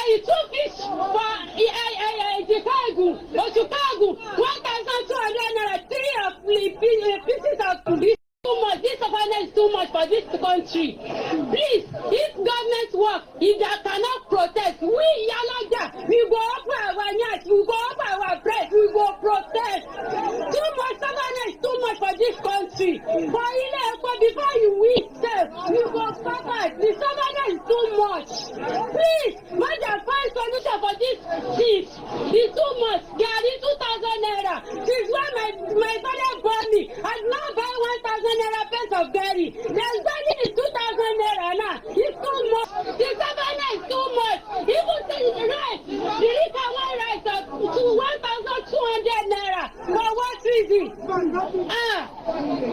you took fish for Chicago, 1,200 naira, 3 pieces of this. Too much. This awareness is too much for this country. Please, if government work, if they cannot protest, we Yalaja, we go up our neck, we go up our breast, we go protest. Too much awareness is too much for this country. Before you win, you go suffer. The awareness is too much. Please, make them find solution for this fish. It's too much. They are in 2,000 naira. Since when my father bought me, I now buy 1,000 naira pence of berry. There's berry is 2,000 naira now. It's too much. The savannah is too much. Even the rice, the liquor one rice to 1,200 naira. For what reason?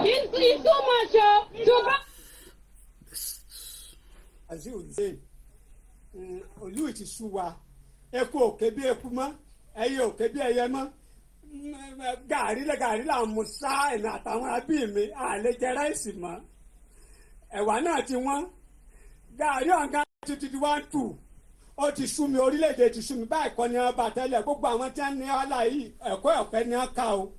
It's too much, As you say, Olu ti sú wa, eku òkè bí eku mọ́, ẹyẹ òkè bí ẹyẹ mọ́. Gàrí là ń mu sá ẹ̀mí àtàwọn abí mi àlè jẹ ráìsì mọ́. Ẹ̀wà náà ti wọ́n. Gàrí ọ̀gá ti di 1-2. Ó ti sú mi, orílẹ̀-èdè ti sú mi. Báyìí kọ́ ni wọ́n bá tẹ́lẹ̀. Gbogbo àwọn tí wọ́n ní ọ̀la yìí ẹ̀kọ́ ọ̀fẹ́ ni wọ́n ká o.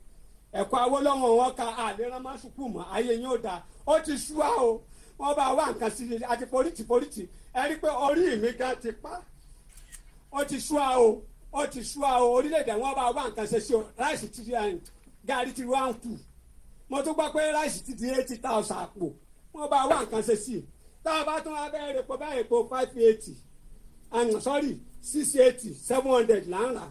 Ẹ̀kọ́ Awólọ́wọ̀ wọn ká àlè rán máa sùkúù mọ́. Ayé yín ò dáa. Ó ti sú wa o. Wọ́n bá wá nǹkan sí i àti polítì. Ẹ rí i pé orí mi gan ti pa. Ó ti sú wa o. Ó ti sú wa o. Orílẹ̀-èdè wọn bá wá nǹkan ṣe sí o. Ráìsì ti di gàrí ti 1-2. Mo tún gbọ́ pé ráìsì ti di 80,000 àpò. Wọ́n bá wá nǹkan ṣe sí i. Tá a bá tún wá bẹ́ẹ̀ repo báyìí epo 580. Sorry 680 700 là ń rà.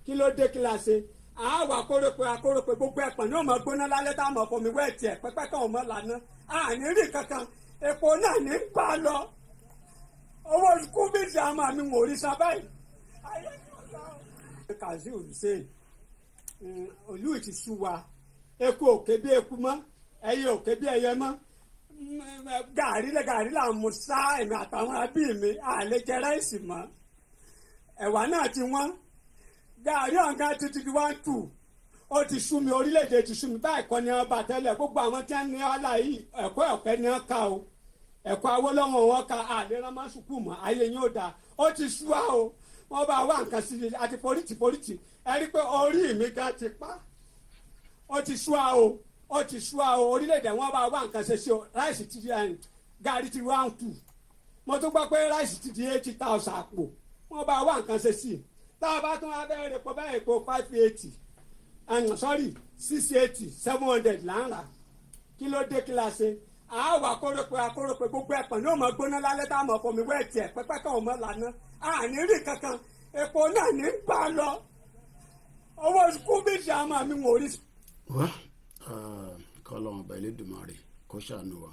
Kí ló dé kí la ṣe? Àwa akórópè gbogbo ẹ̀pọ̀n ní ọmọ gbóná lálẹ́ tá a mọ̀ fún mi wẹ́ẹ̀tì ẹ̀ pẹ́pẹ́ kan ọmọ lànà. Àní rí kankan epo náà ní gbà lọ. Owó kúbíìsì àmọ́ mi wò rí sábàyì. Kazeem ṣe Olú ti sú wa, eku òkè bí eku mọ́, ẹyẹ òkè bí ẹyẹ mọ́. Gàrí là ń mu sá ẹ̀mí àtàwọn abí mi àlè jẹ ráìsì mọ́. Ẹ̀wà náà ti wọ́n. Gàrí ọ̀gá ti di 1-2. Ó ti sú mi, orílẹ̀-èdè ti sú mi. Báyìí kọ́ ni wọ́n bá tẹ́lẹ̀. Gbogbo àwọn tí wọ́n ní ọ̀la yìí ẹ̀kọ́ ọ̀fẹ́ ni wọ́n ká o. Ẹ̀kọ́ Awólọ́wọ̀ wọn ká àlè rán máa sùkúù mọ́. Ayé yín ò dáa. Ó ti sú wa o. Wọ́n bá wá nǹkan sí i àti polítì. Ẹ rí i pé orí mi gan ti pa. Ó ti sú wa o. Ó ti sú wa o. Orílẹ̀-èdè wọn bá wá nǹkan ṣe sí o. Ráìsì ti di gàrí ti 1-2. Mo tún gbọ́ pé ráìsì ti di 80,000 àpò. Wọ́n bá wá nǹkan ṣe sí i. Tá a bá tún wá bẹ́ẹ̀ repo báyìí epo 580. Sorry 680 700 là ń rà. Kí ló dé kí la ṣe? Àwa akórópè gbogbo ẹ̀pọ̀n ní ọmọ gbóná lálẹ́ tá a mọ̀ fún mi wẹ́ẹ̀tì ẹ̀ pẹ́pẹ́ kan ọmọ lànà. Àní rí kankan epo náà ní gbà lọ. Owó kúbíìsì àmọ́ mi wò rí. Wá kọ́lọ́ ọba Elédùmarè kó ṣàánú wa.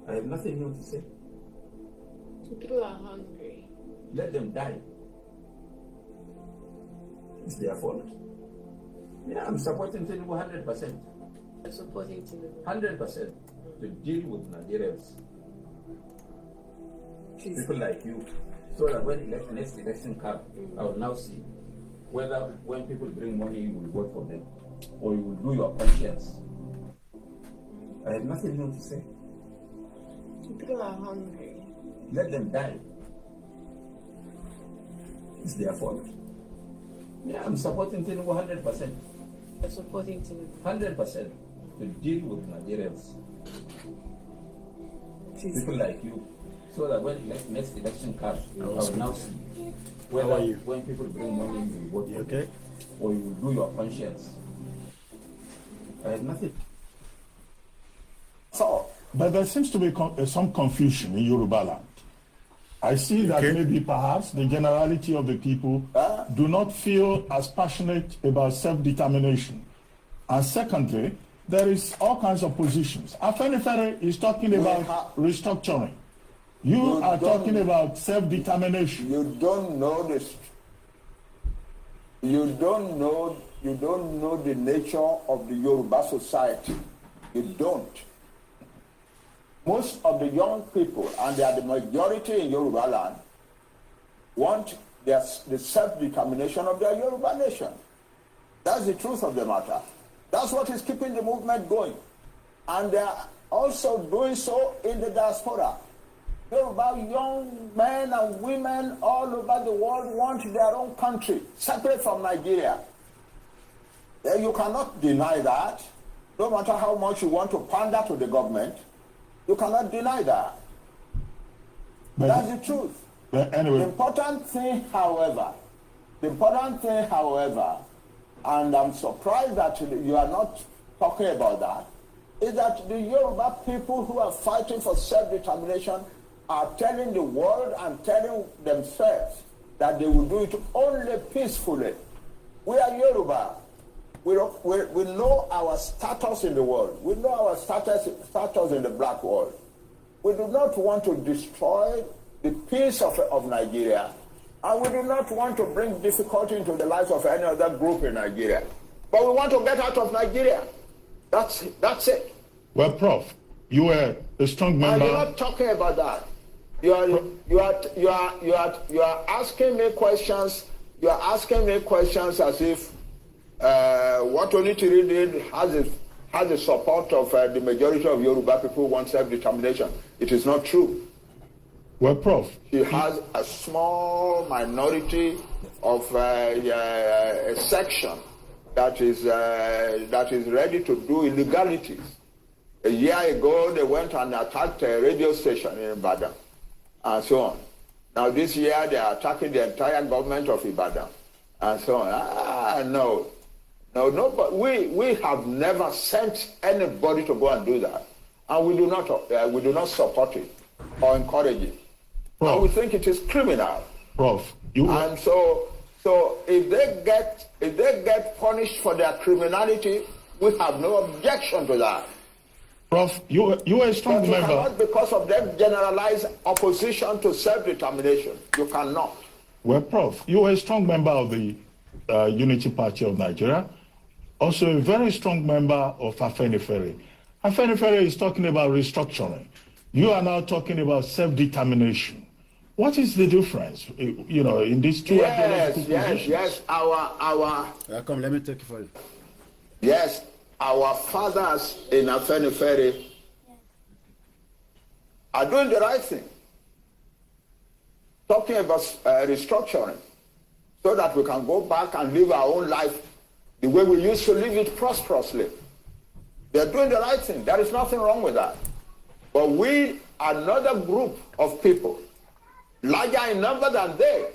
I have nothing new to say. People are hungry. Let them die. It's their fault. Yeah, I'm supporting Tinubu 100%. I'm supporting Tinubu. 100% to deal with Nigerians. People like you. So that when next election comes, I will now see whether when people bring money, you will vote for them or you will do your conscience. I have nothing new to say. People are hungry. Let them die. It's their fault. Yeah, I'm supporting Tinubu 100%. I'm supporting Tinubu. 100% to deal with Nigerians. People like you. So that when next election comes, I will now see whether when people bring money, you will vote for them or you will do your conscience. I have nothing. So, but there seems to be some confusion in Yoruba land. I see that maybe perhaps the generality of the people do not feel as passionate about self-determination. And secondly, there is all kinds of positions. Afenifere is talking about restructuring. You are talking about self-determination. You don't know this. You don't know the nature of the Yoruba society. You don't. Most of the young people, and they are the majority in Yoruba land, want the self-determination of their Yoruba nation. That's the truth of the matter. That's what is keeping the movement going. And they are also doing so in the diaspora. Yoruba young men and women all over the world want their own country, separate from Nigeria. You cannot deny that. No matter how much you want to pander to the government, you cannot deny that. But that's the truth. But anyway. The important thing, however, and I'm surprised that you are not talking about that, is that the Yoruba people who are fighting for self-determination are telling the world and telling themselves that they will do it only peacefully. We are Yoruba. We know our status in the world. We know our status in the black world. We do not want to destroy the peace of Nigeria, and we do not want to bring difficulty into the lives of any other group in Nigeria. But we want to get out of Nigeria. That's it. Well, Prof, you were a strong member. You're not talking about that. You are asking me questions. You are asking me questions as if what Onitiri did has the support of the majority of Yoruba people who want self-determination. It is not true. Well, Prof, he has a small minority of a section that is ready to do illegalities. A year ago, they went and attacked a radio station in Ibadan, and so on. Now this year, they are attacking the entire government of Ibadan, and so on. No, but we have never sent anybody to go and do that, and we do not support it or encourage it. Prof, and we think it is criminal. Prof, and so if they get punished for their criminality, we have no objection to that. Prof, you are a strong member. Cannot, because of them, generalize opposition to self-determination. You cannot. Well, Prof, you are a strong member of the Unity Party of Nigeria, also a very strong member of Afenifere. Afenifere is talking about restructuring. You are now talking about self-determination. What is the difference, in these two ideological positions? Yes. Come, let me take it for you. Yes, our fathers in Afenifere are doing the right thing, talking about restructuring, so that we can go back and live our own life the way we used to live it prosperously. They're doing the right thing. There is nothing wrong with that. But we, another group of people, larger in number than they,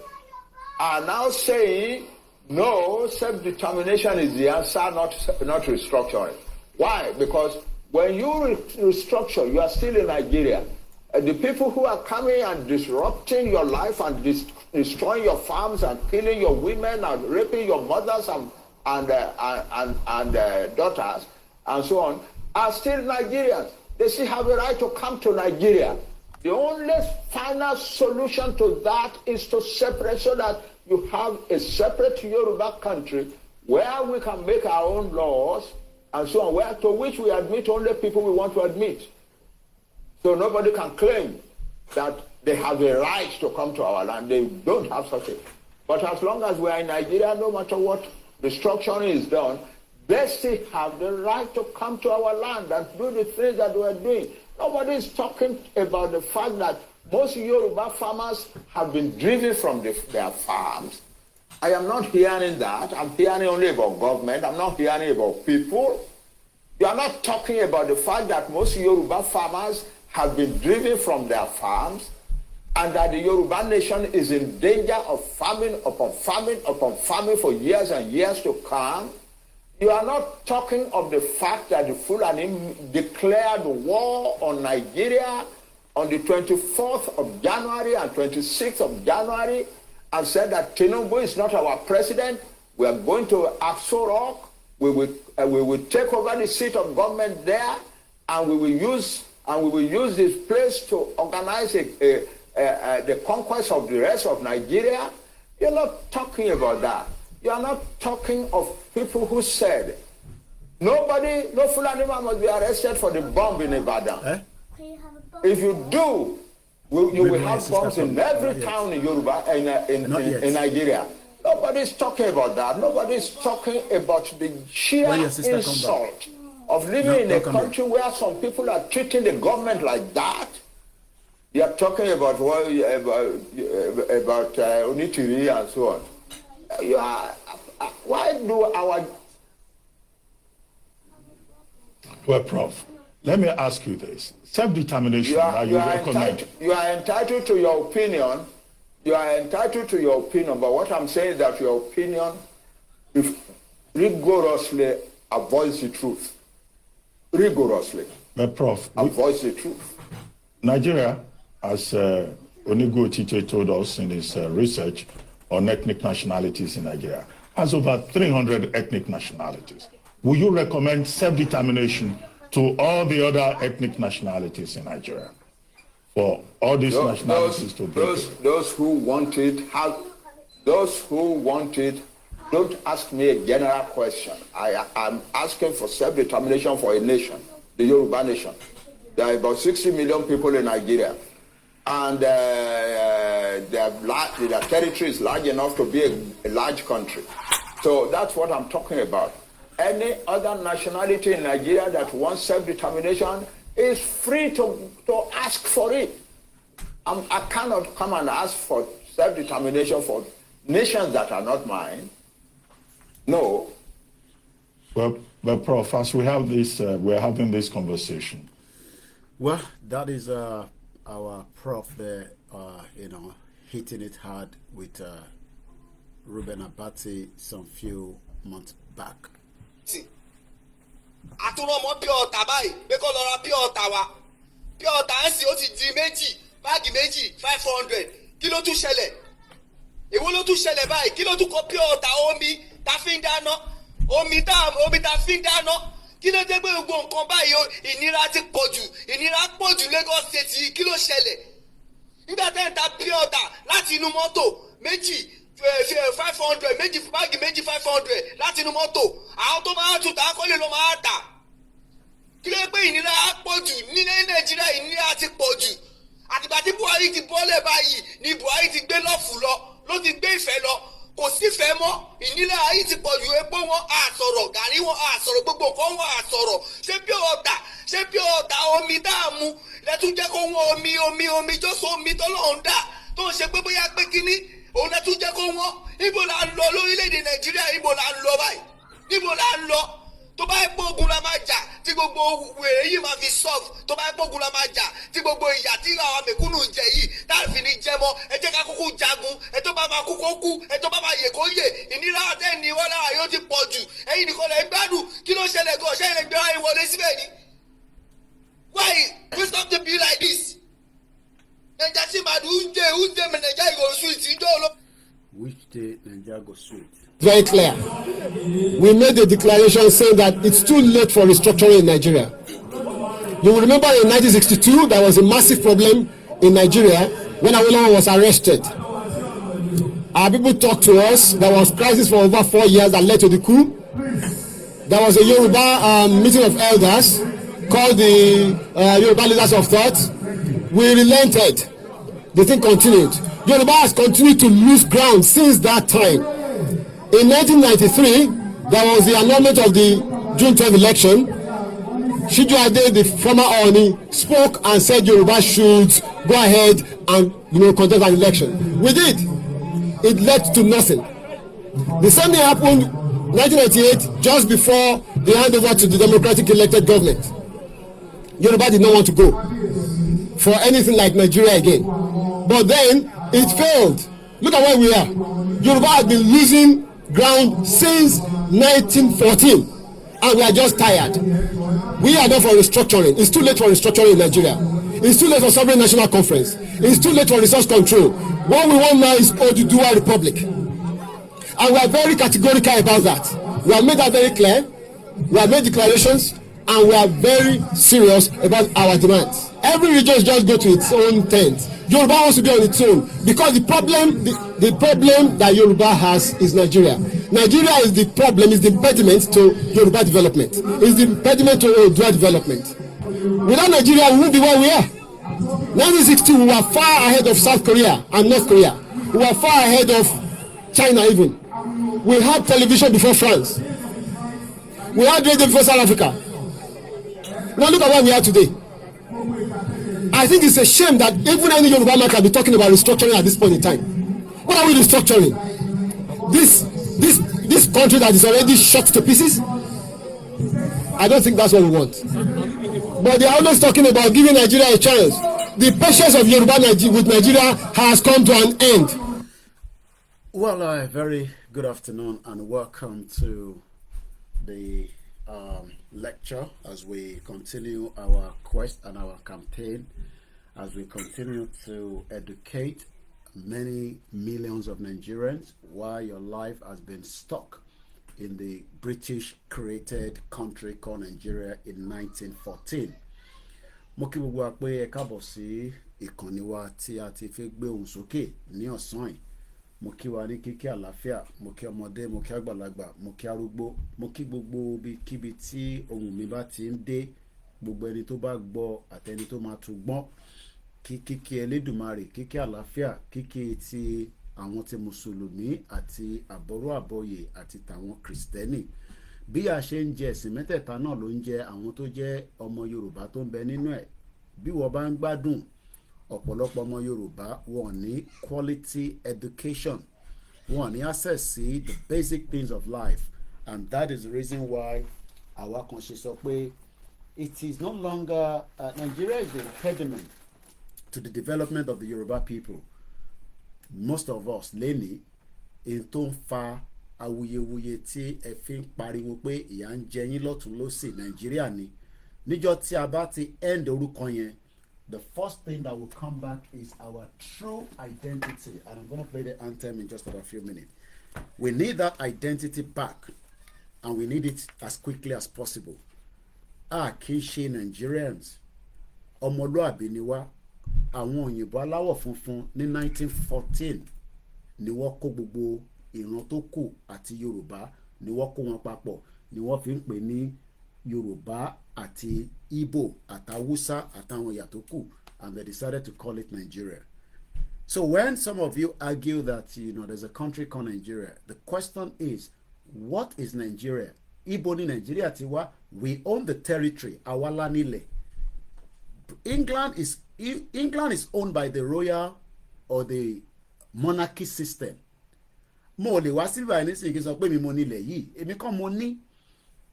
are now saying, no, self-determination is the answer, not restructuring. Why? Because when you restructure, you are still in Nigeria. The people who are coming and disrupting your life and destroying your farms and killing your women and raping your mothers and daughters and so on are still Nigerians. They still have a right to come to Nigeria. The only final solution to that is to separate, so that you have a separate Yoruba country where we can make our own laws and so on, to which we admit only people we want to admit. So nobody can claim that they have a right to come to our land. They don't have such a. But as long as we are in Nigeria, no matter what restructuring is done, they still have the right to come to our land and do the things that we are doing. Nobody is talking about the fact that most Yoruba farmers have been driven from their farms. I am not hearing that. I'm hearing only about government. I'm not hearing about people. You are not talking about the fact that most Yoruba farmers have been driven from their farms, and that the Yoruba nation is in danger of famine upon famine upon famine for years and years to come. You are not talking of the fact that the Fulani declared war on Nigeria on the 24th of January and 26th of January and said that Tinubu is not our president. We are going to Aso Rock. We will take over the seat of government there, and we will use this place to organize the conquest of the rest of Nigeria. You're not talking about that. You are not talking of people who said, no Fulani man must be arrested for the bomb in Ibadan. If you do, you will have bombs in every town in Yoruba, in Nigeria. Nobody's talking about that. Nobody's talking about the sheer insult of living in a country where some people are treating the government like that. You are talking about Onitiri and so on. Why do our... Well, Prof, let me ask you this. Self-determination, you are entitled to your opinion. You are entitled to your opinion, but what I'm saying is that your opinion rigorously avoids the truth. Rigorously. But Prof, avoids the truth. Nigeria, as Onigo Chiche told us in his research on ethnic nationalities in Nigeria, has over 300 ethnic nationalities. Will you recommend self-determination to all the other ethnic nationalities in Nigeria? For all these nationalities to break it? Those who want it, don't ask me a general question. I'm asking for self-determination for a nation, the Yoruba nation. There are about 60 million people in Nigeria, and their territory is large enough to be a large country. So that's what I'm talking about. Any other nationality in Nigeria that wants self-determination is free to ask for it. I cannot come and ask for self-determination for nations that are not mine. No. Well, Prof, as we have this, we're having this conversation. Well, that is our Prof there, hitting it hard with Ruben Abati some few months back. Àtúrọ̀mọ́ pure water báyìí pé kó lọ ra pure water wa pure water ń sì ó ti di báàgì méjì 500 kí ló tún ṣẹlẹ̀ èwo ló tún ṣẹlẹ̀ báyìí kí ló tún kọ pure water omi tá fi ń dáná omi tá fi ń dáná kí ló dé pé gbogbo nǹkan báyìí ìnira ti pọ̀jù ìnira pọ̀jù Lagos State yìí kí ló ṣẹlẹ̀ nígbà tẹ́ ń ta pure water láti inú mọ́tò méjì 500 méjì báàgì méjì 500 láti inú mọ́tò àwọn tó máa tún tà kọ́lé ló máa tà kí ló pé ìnira á pọ̀ jù ní Nàìjíríà ìnira ti pọ̀ jù àtìgbà tí Buhari ti bọ́lẹ̀ báyìí ni Buhari ti gbé lọ́ọ̀fù ló ti gbé ìfẹ́ lọ kò sífẹ́ mọ́ ìnira ayé ti pọ̀ jù epo wọn àsọ̀rọ̀ gàrí wọn àsọ̀rọ̀ gbogbo nǹkan wọn àsọ̀rọ̀ ṣé pure water omi tá a mu lẹ́tún jẹ́ kó wọ́n omi jọ́sọ̀ omi tọ́lọ́run dá tó ń ṣe pé bóyá pé kínní òun náà tún jẹ́ kó wọ́n ibo la ń lọ lórílẹ̀‐èdè Nàìjíríà ibo la ń lọ báyìí níbo la ń lọ tó bá yẹ pé ogun la máa jà tí gbogbo wèrè yìí máa fi solve tó bá yẹ pé ogun la máa jà tí gbogbo ìyà tí àwọn mẹ̀kúnnù jẹ yìí táàfin ní jẹ mọ́ ẹ jẹ́ ká kúkú jagun ẹ tó bá máa kú kó kú ẹ tó bá máa yè kó yè ìnira àtẹ́ni wọn lára yóò ti pọ̀ jù ẹ̀yin nìkan lè gbádùn kí ló ṣẹlẹ̀ gan ṣẹ́ ilẹ̀ gbé wáyé wọlé síbẹ̀ ni why we stop to be like this Naija tí màdù ń jẹ Naija ìgò sweet ìjọ ló. Which day Naija go sweet? Very clear. We made a declaration saying that it's too late for restructuring in Nigeria. You will remember in 1962 there was a massive problem in Nigeria when Awolowo was arrested. Our people talked to us. There was crisis for over 4 years that led to the coup. There was a Yoruba meeting of elders called the Yoruba Leaders of Thought. We relented. The thing continued. Yoruba has continued to lose ground since that time. In 1993, there was the annulment of the June 10th election. Shiju Ade, the former Ogoni, spoke and said Yoruba should go ahead and contest an election. We did. It led to nothing. The same thing happened in 1998, just before the handover to the democratic elected government. Yoruba did not want to go for anything like Nigeria again. But then it failed. Look at where we are. Yoruba has been losing ground since 1914, and we are just tired. We are done for restructuring. It's too late for restructuring in Nigeria. It's too late for sovereign national conference. It's too late for resource control. What we want now is Oduduwa Republic, and we are very categorical about that. We have made that very clear. We have made declarations, and we are very serious about our demands. Every region just go to its own tent. Yoruba wants to be on its own because the problem that Yoruba has is Nigeria. Nigeria is the problem, is the impediment to Yoruba development. Is the impediment to Oduduwa development. Without Nigeria, we won't be where we are. 1962, we were far ahead of South Korea and North Korea. We were far ahead of China even. We had television before France. We had radio before South Africa. Now look at where we are today. I think it's a shame that even any Yoruba man can be talking about restructuring at this point in time. What are we restructuring? This country that is already shot to pieces? I don't think that's what we want. But they are always talking about giving Nigeria a chance. The patience of Yoruba with Nigeria has come to an end. Well, very good afternoon and welcome to the lecture as we continue our quest and our campaign, as we continue to educate many millions of Nigerians why your life has been stuck in the British created country called Nigeria in 1914. Mo kí gbogbo wa pé ẹ káàbọ̀ sí ìkànnì wa tí a ti fi gbé ohùn sókè ní ọ̀sán yìí. Mo kí wa ní kíkí àlàáfíà, mo kí ọmọdé, mo kí àgbàlagbà, mo kí arúgbó, mo kí gbogbo ibikíbi tí ohùn mi bá ti ń dé, gbogbo ẹni tó bá gbọ́ àtẹni tó máa tún gbọ́. Kíkí Elédùmarè, kíkí àlàáfíà, kíkí ti àwọn ti mùsùlùmí àti àbọ̀rọ̀ àbọ̀yè àti tàwọn kìrìsìtẹ́nì. Bí a ṣe ń jẹ ẹ̀sìn mẹ́tẹ̀ẹ̀ta náà ló ń jẹ àwọn tó jẹ́ ọmọ Yorùbá tó ń bẹ nínú ẹ̀. Bí wọ́n bá ń gbádùn, ọ̀pọ̀lọpọ̀ ọmọ Yorùbá wọn ní quality education, wọn ní access sí the basic things of life, and that is the reason why àwa kan ṣe sọ pé it is no longer Nigeria is the impediment to the development of the Yoruba people. Most of us lẹ́ni in tó ń fa awuyewuye tí ẹ fi ń pariwo pé ìyà ń jẹ yín lọ́tún lósì Nàìjíríà ni. Níjọ́ tí a bá ti end orúkọ yẹn, the first thing that will come back is our true identity. And I'm going to play the anthem in just about a few minutes. We need that identity back, and we need it as quickly as possible. Kì í ṣe Nigerians. Ọmọlúàbí ni wá. Àwọn òyìnbó aláwọ̀ funfun ní 1914 ni wọ́n kó gbogbo ìran tó kù àti Yorùbá ni wọ́n kó wọn papọ̀, ni wọ́n fi ń pè ní Yorùbá àti Igbo àtàwùsá àtàwọn ẹ̀yà tó kù, and they decided to call it Nigeria. So when some of you argue that there's a country called Nigeria, the question is, what is Nigeria? Igbo ni Nigeria ti wá. We own the territory, àwa la nílẹ̀. England is owned by the royal or the monarchy system. Mo lè wá sílùú àìníṣe kí n sọ pé mi mo nílẹ̀ yìí, èmi kọ́ mo ní.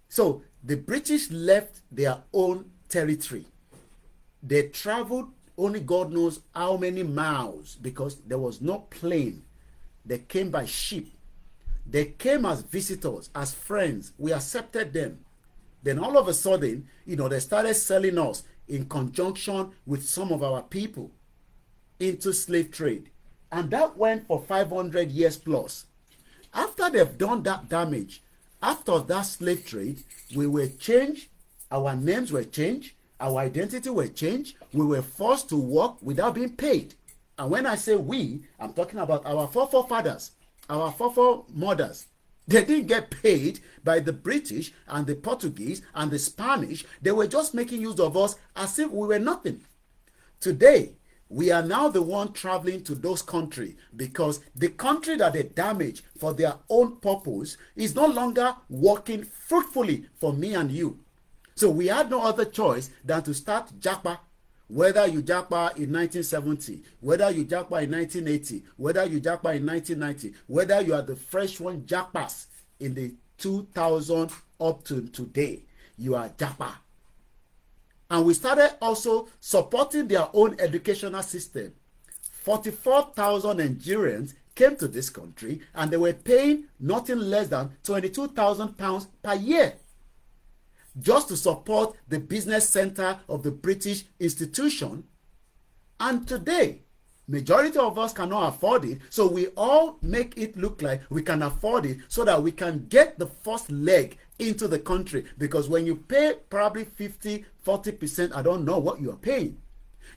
So the British left their own territory. They traveled only God knows how many miles because there was no plane. They came by ship. They came as visitors, as friends. We accepted them. Then all of a sudden, they started selling us in conjunction with some of our people into slave trade. And that went for 500 years plus. After they've done that damage, after that slave trade, we were changed, our names were changed, our identity were changed, we were forced to work without being paid. And when I say we, I'm talking about our forefathers, our foremothers. They didn't get paid by the British and the Portuguese and the Spanish. They were just making use of us as if we were nothing. Today, we are now the one traveling to those countries because the country that they damage for their own purpose is no longer working fruitfully for me and you. So we had no other choice than to start Japa. Whether you Japa in 1970, whether you Japa in 1980, whether you Japa in 1990, whether you are the fresh one Japas in the 2000 up to today, you are Japa. And we started also supporting their own educational system. 44,000 Nigerians came to this country and they were paying nothing less than £22,000 per year just to support the business center of the British institution. And today, majority of us cannot afford it, so we all make it look like we can afford it so that we can get the first leg into the country. Because when you pay probably 50-40%, I don't know what you are paying,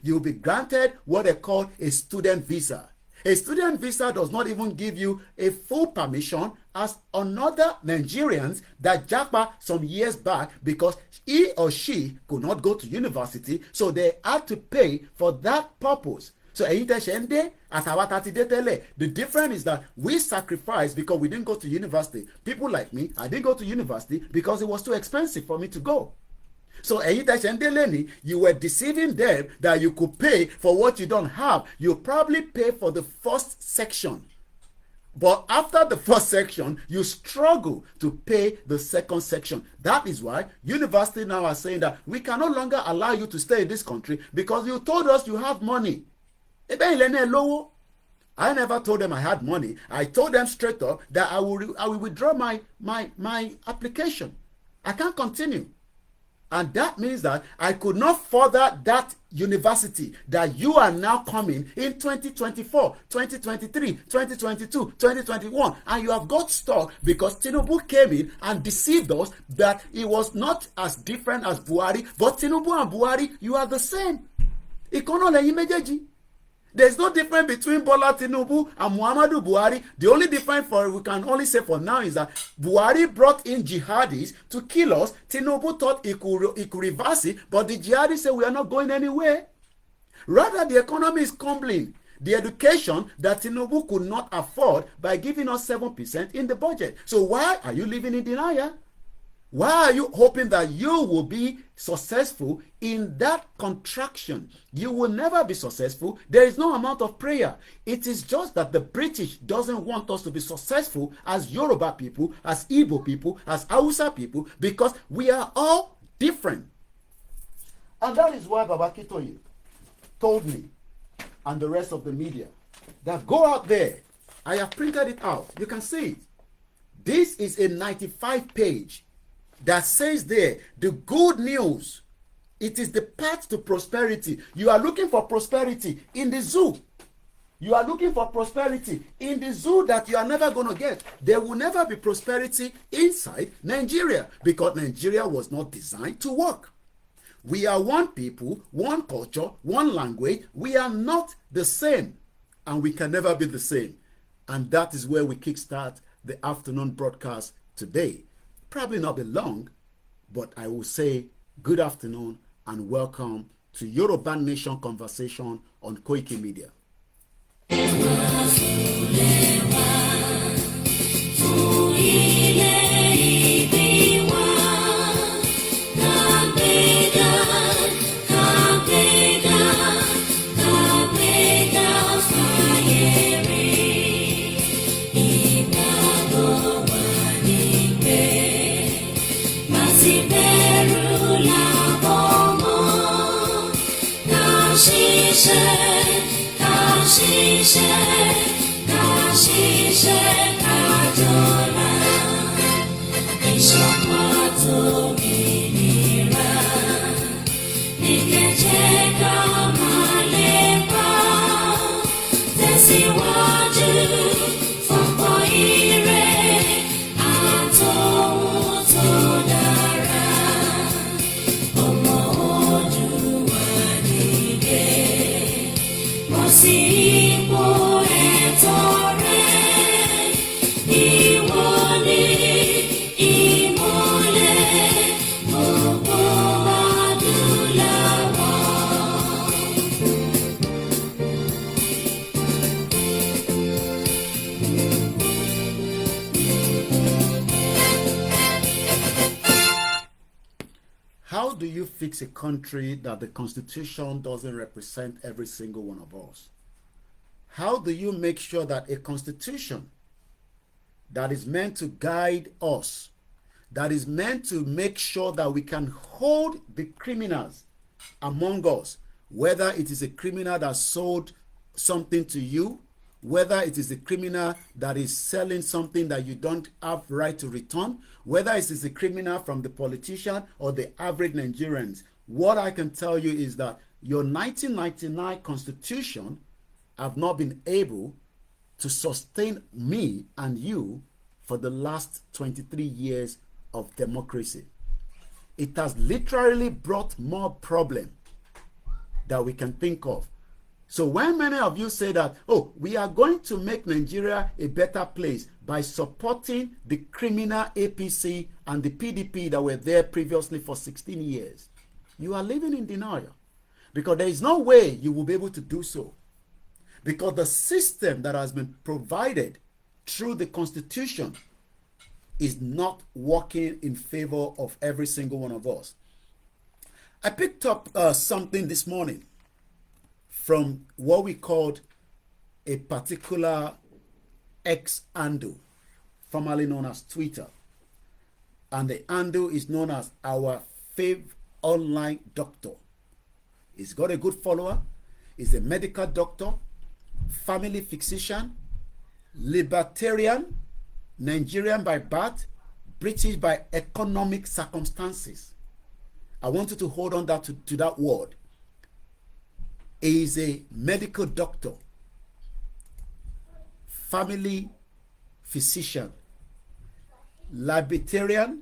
you'll be granted what they call a student visa. A student visa does not even give you a full permission as another Nigerians that japa some years back because he or she could not go to university, so they had to pay for that purpose. So the difference is that we sacrificed because we didn't go to university. People like me, I didn't go to university because it was too expensive for me to go. So you were deceiving them that you could pay for what you don't have. You probably pay for the first section. But after the first section, you struggle to pay the second section. That is why universities now are saying that we can no longer allow you to stay in this country because you told us you have money. I never told them I had money. I told them straight up that I will withdraw my application. I can't continue. And that means that I could not further that university that you are now coming in 2024, 2023, 2022, 2021. And you have got stuck because Tinubu came in and deceived us that it was not as different as Buhari. But Tinubu and Buhari, you are the same. There's no difference between Bola Tinubu and Muhammadu Buhari. The only difference we can only say for now is that Buhari brought in jihadis to kill us. Tinubu thought he could reverse it, but the jihadis say we are not going anywhere. Rather, the economy is crumbling. The education that Tinubu could not afford by giving us 7% in the budget. So why are you living in denial? Why are you hoping that you will be successful in that contraction? You will never be successful. There is no amount of prayer. It is just that the British doesn't want us to be successful as Yoruba people, as Igbo people, as Hausa people, because we are all different. And that is why Baba Kitoye told me and the rest of the media that go out there. I have printed it out. You can see it. This is a 95-page that says there, the good news. It is the path to prosperity. You are looking for prosperity in the zoo. You are looking for prosperity in the zoo that you are never going to get. There will never be prosperity inside Nigeria because Nigeria was not designed to work. We are one people, one culture, one language. We are not the same, and we can never be the same. And that is where we kickstart the afternoon broadcast today. Probably not be long, but I will say good afternoon and welcome to Yoruba Nation Conversation on Koikimedia. How do you fix a country that the Constitution doesn't represent every single one of us? How do you make sure that a Constitution that is meant to guide us, that is meant to make sure that we can hold the criminals among us, whether it is a criminal that sold something to you, whether it is a criminal that is selling something that you don't have right to return, whether it is a criminal from the politician or the average Nigerians, what I can tell you is that your 1999 Constitution have not been able to sustain me and you for the last 23 years of democracy. It has literally brought more problem that we can think of. So when many of you say that, oh, we are going to make Nigeria a better place by supporting the criminal APC and the PDP that were there previously for 16 years, you are living in denial. Because there is no way you will be able to do so. Because the system that has been provided through the Constitution is not working in favor of every single one of us. I picked up something this morning from what we called a particular X handle, formerly known as Twitter. And the handle is known as our Fave Online Doctor. He's got a good follower. He's a medical doctor, family physician, libertarian, Nigerian by birth, British by economic circumstances. I want you to hold on to that word. He is a medical doctor, family physician, libertarian,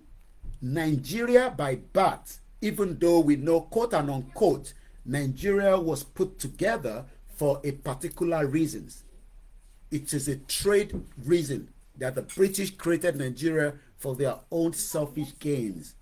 Nigeria by birth, even though we know, quote and unquote, Nigeria was put together for a particular reason. It is a trade reason that the British created Nigeria for their own selfish gains.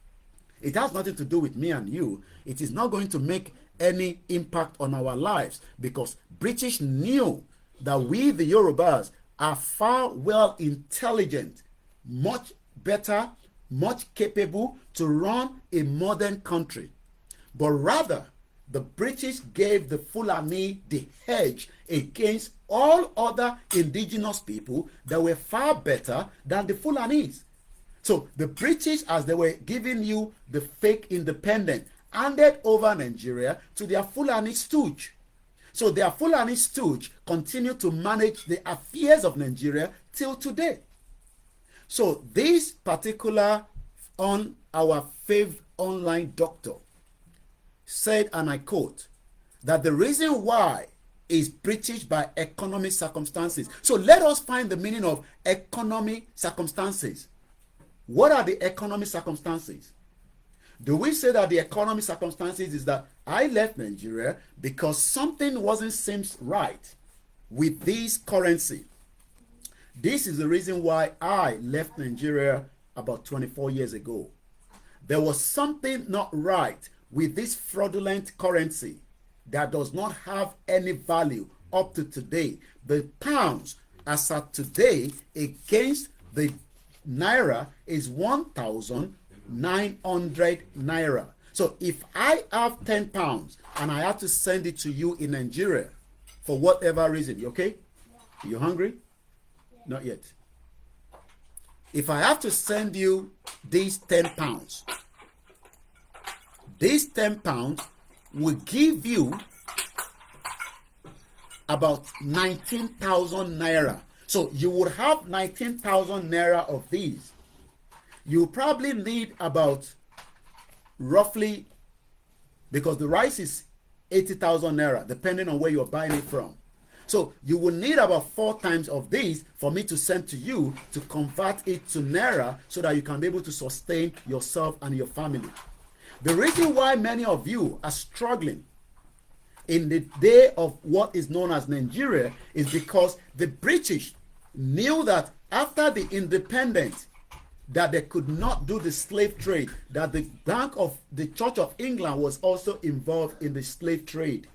It has nothing to do with me and you. It is not going to make any impact on our lives because British knew that we, the Yorubas, are far well intelligent, much better, much capable to run a modern country. But rather, the British gave the Fulani the hedge against all other indigenous people that were far better than the Fulanis. So the British, as they were giving you the fake independence, handed over Nigeria to their Fulani stooge. So their Fulani stooge continued to manage the affairs of Nigeria till today. So this particular on our Fave Online Doctor said, and I quote, that the reason why is British by economic circumstances. So let us find the meaning of economic circumstances. What are the economic circumstances? Do we say that the economic circumstances is that I left Nigeria because something wasn't seems right with this currency? This is the reason why I left Nigeria about 24 years ago. There was something not right with this fraudulent currency that does not have any value up to today. The pounds as at today against the naira is 1,900 naira. So if I have 10 pounds and I have to send it to you in Nigeria for whatever reason, you okay? You hungry? Not yet. If I have to send you these 10 pounds, these 10 pounds will give you about 19,000 naira. So you would have 19,000 naira of these. You probably need about roughly, because the rice is 80,000 naira, depending on where you're buying it from. So you will need about 4 times of these for me to send to you to convert it to naira so that you can be able to sustain yourself and your family. The reason why many of you are struggling in the day of what is known as Nigeria is because the British knew that after the independence that they could not do the slave trade, that the Bank of the Church of England was also involved in the slave trade.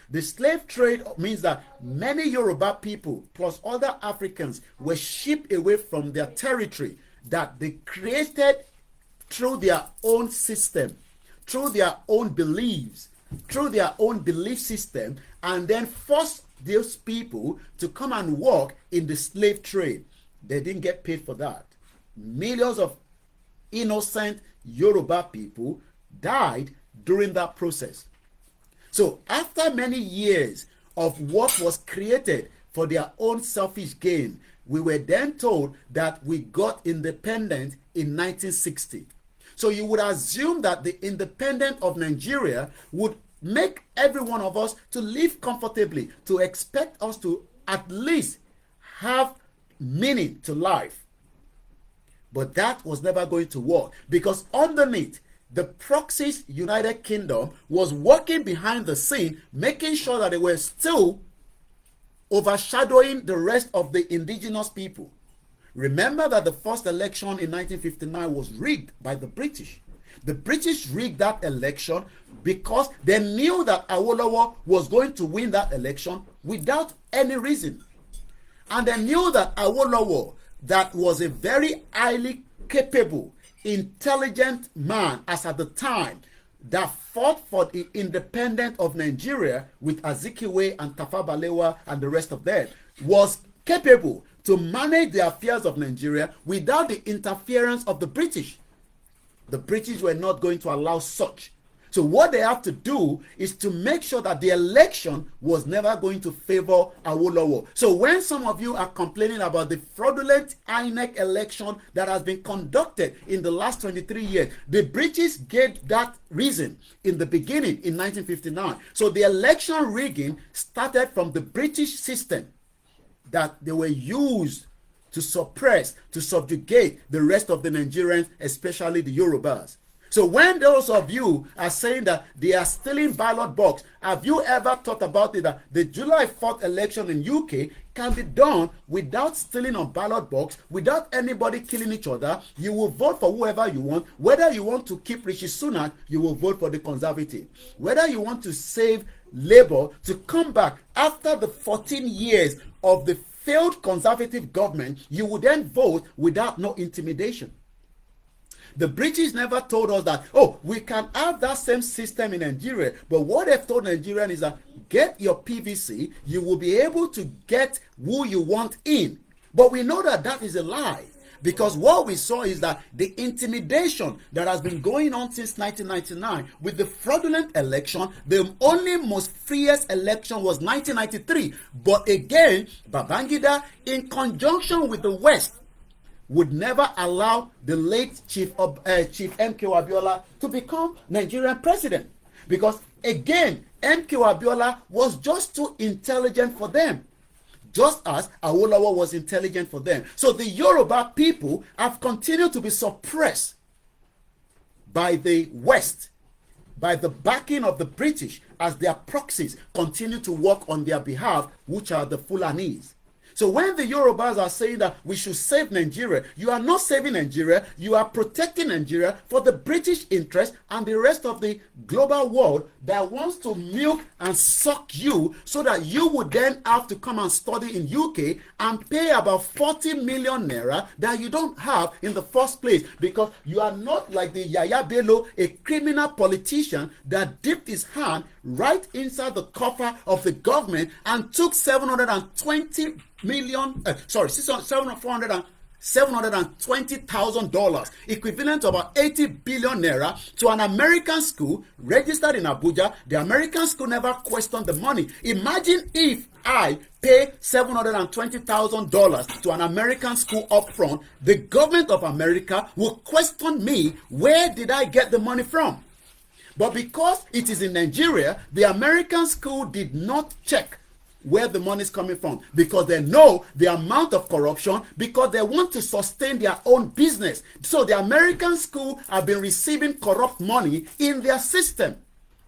The slave trade means that many Yoruba people plus other Africans were shipped away from their territory that they created through their own system, through their own beliefs, through their own belief system, and then forced those people to come and work in the slave trade. They didn't get paid for that. Millions of innocent Yoruba people died during that process. So after many years of what was created for their own selfish gain, we were then told that we got independent in 1960. So you would assume that the independence of Nigeria would make every one of us to live comfortably, to expect us to at least have meaning to life. But that was never going to work because underneath, the proxies United Kingdom was working behind the scene, making sure that they were still overshadowing the rest of the indigenous people. Remember that the first election in 1959 was rigged by the British. The British rigged that election because they knew that Awolowo was going to win that election without any reason. And they knew that Awolowo, that was a very highly capable, intelligent man as at the time, that fought for the independence of Nigeria with Azikiwe and Tafawa Balewa and the rest of them was capable to manage the affairs of Nigeria without the interference of the British. The British were not going to allow such. So what they have to do is to make sure that the election was never going to favor Awolowo. So when some of you are complaining about the fraudulent INEC election that has been conducted in the last 23 years, the British gave that reason in the beginning in 1959. So the election rigging started from the British system that they were used to suppress, to subjugate the rest of the Nigerians, especially the Yorubas. So when those of you are saying that they are stealing ballot box, have you ever thought about it that the July 4th election in UK can be done without stealing on ballot box, without anybody killing each other? You will vote for whoever you want. Whether you want to keep Rishi Sunak, you will vote for the Conservative. Whether you want to save Labour to come back after the 14 years of the failed Conservative government, you will then vote without no intimidation. The British never told us that, oh, we can have that same system in Nigeria. But what they've told Nigerians is that get your PVC, you will be able to get who you want in. But we know that that is a lie. Because what we saw is that the intimidation that has been going on since 1999 with the fraudulent election, the only most freest election was 1993. But again, Babangida, in conjunction with the West, would never allow the late Chief MK Abiola to become Nigerian president. Because again, MK Abiola was just too intelligent for them. Just as Awolowo was intelligent for them. So the Yoruba people have continued to be suppressed by the West, by the backing of the British, as their proxies continue to work on their behalf, which are the Fulanis. So when the Yorubas are saying that we should save Nigeria, you are not saving Nigeria, you are protecting Nigeria for the British interest and the rest of the global world that wants to milk and suck you so that you would then have to come and study in UK and pay about 40 million naira that you don't have in the first place, because you are not like the Yaya Bello, a criminal politician that dipped his hand right inside the coffer of the government and took $720,000, equivalent to about 80 billion naira, to an American school registered in Abuja. The American school never questioned the money. Imagine if I pay $720,000 to an American school up front, the government of America will question me, where did I get the money from? But because it is in Nigeria, the American school did not check where the money is coming from, because they know the amount of corruption, because they want to sustain their own business. So the American school have been receiving corrupt money in their system.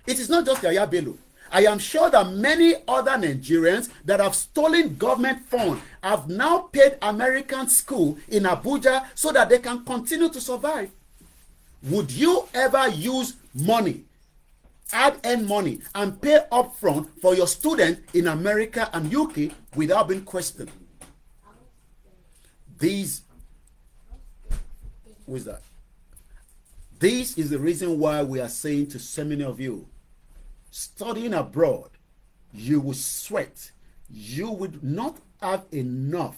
It is not just Yaya Bello. I am sure that many other Nigerians that have stolen government funds have now paid American school in Abuja so that they can continue to survive. Would you ever use money, hard-earned money, and pay upfront for your student in America and UK without being questioned? This is the reason why we are saying to so many of you, studying abroad, you will sweat. You would not have enough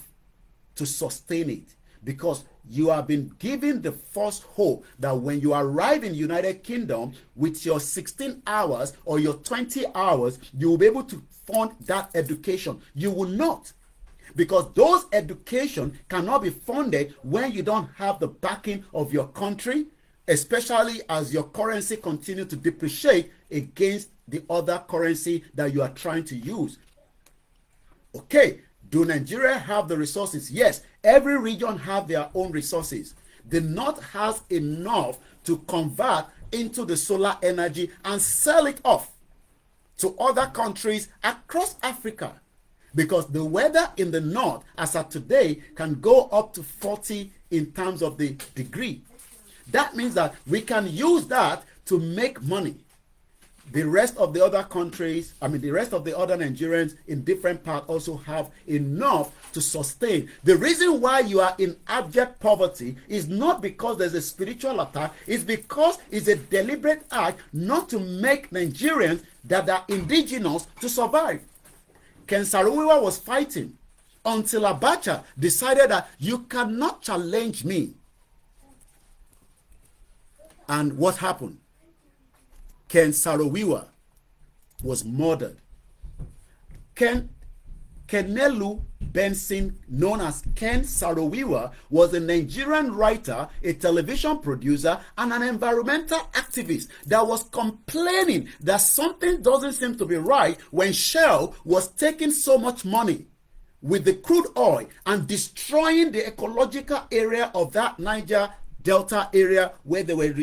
to sustain it, because you have been given the false hope that when you arrive in United Kingdom with your 16 hours or your 20 hours, you will be able to fund that education. You will not, because those education cannot be funded when you don't have the backing of your country, especially as your currency continue to depreciate against the other currency that you are trying to use. Okay. Do Nigeria have the resources? Yes, every region have their own resources. The North has enough to convert into the solar energy and sell it off to other countries across Africa, because the weather in the North as of today can go up to 40 in terms of the degree. That means that we can use that to make money. the rest of the other countries, the rest of the other Nigerians in different parts also have enough to sustain. The reason why you are in abject poverty is not because there's a spiritual attack, it's because it's a deliberate act not to make Nigerians that are indigenous to survive. Ken Saro-Wiwa was fighting until Abacha decided that you cannot challenge me. And what happened? Ken Saro-Wiwa was murdered. Kenelu Benson, known as Ken Saro-Wiwa, was a Nigerian writer, a television producer, and an environmental activist that was complaining that something doesn't seem to be right when Shell was taking so much money with the crude oil and destroying the ecological area of that Niger Delta area where they were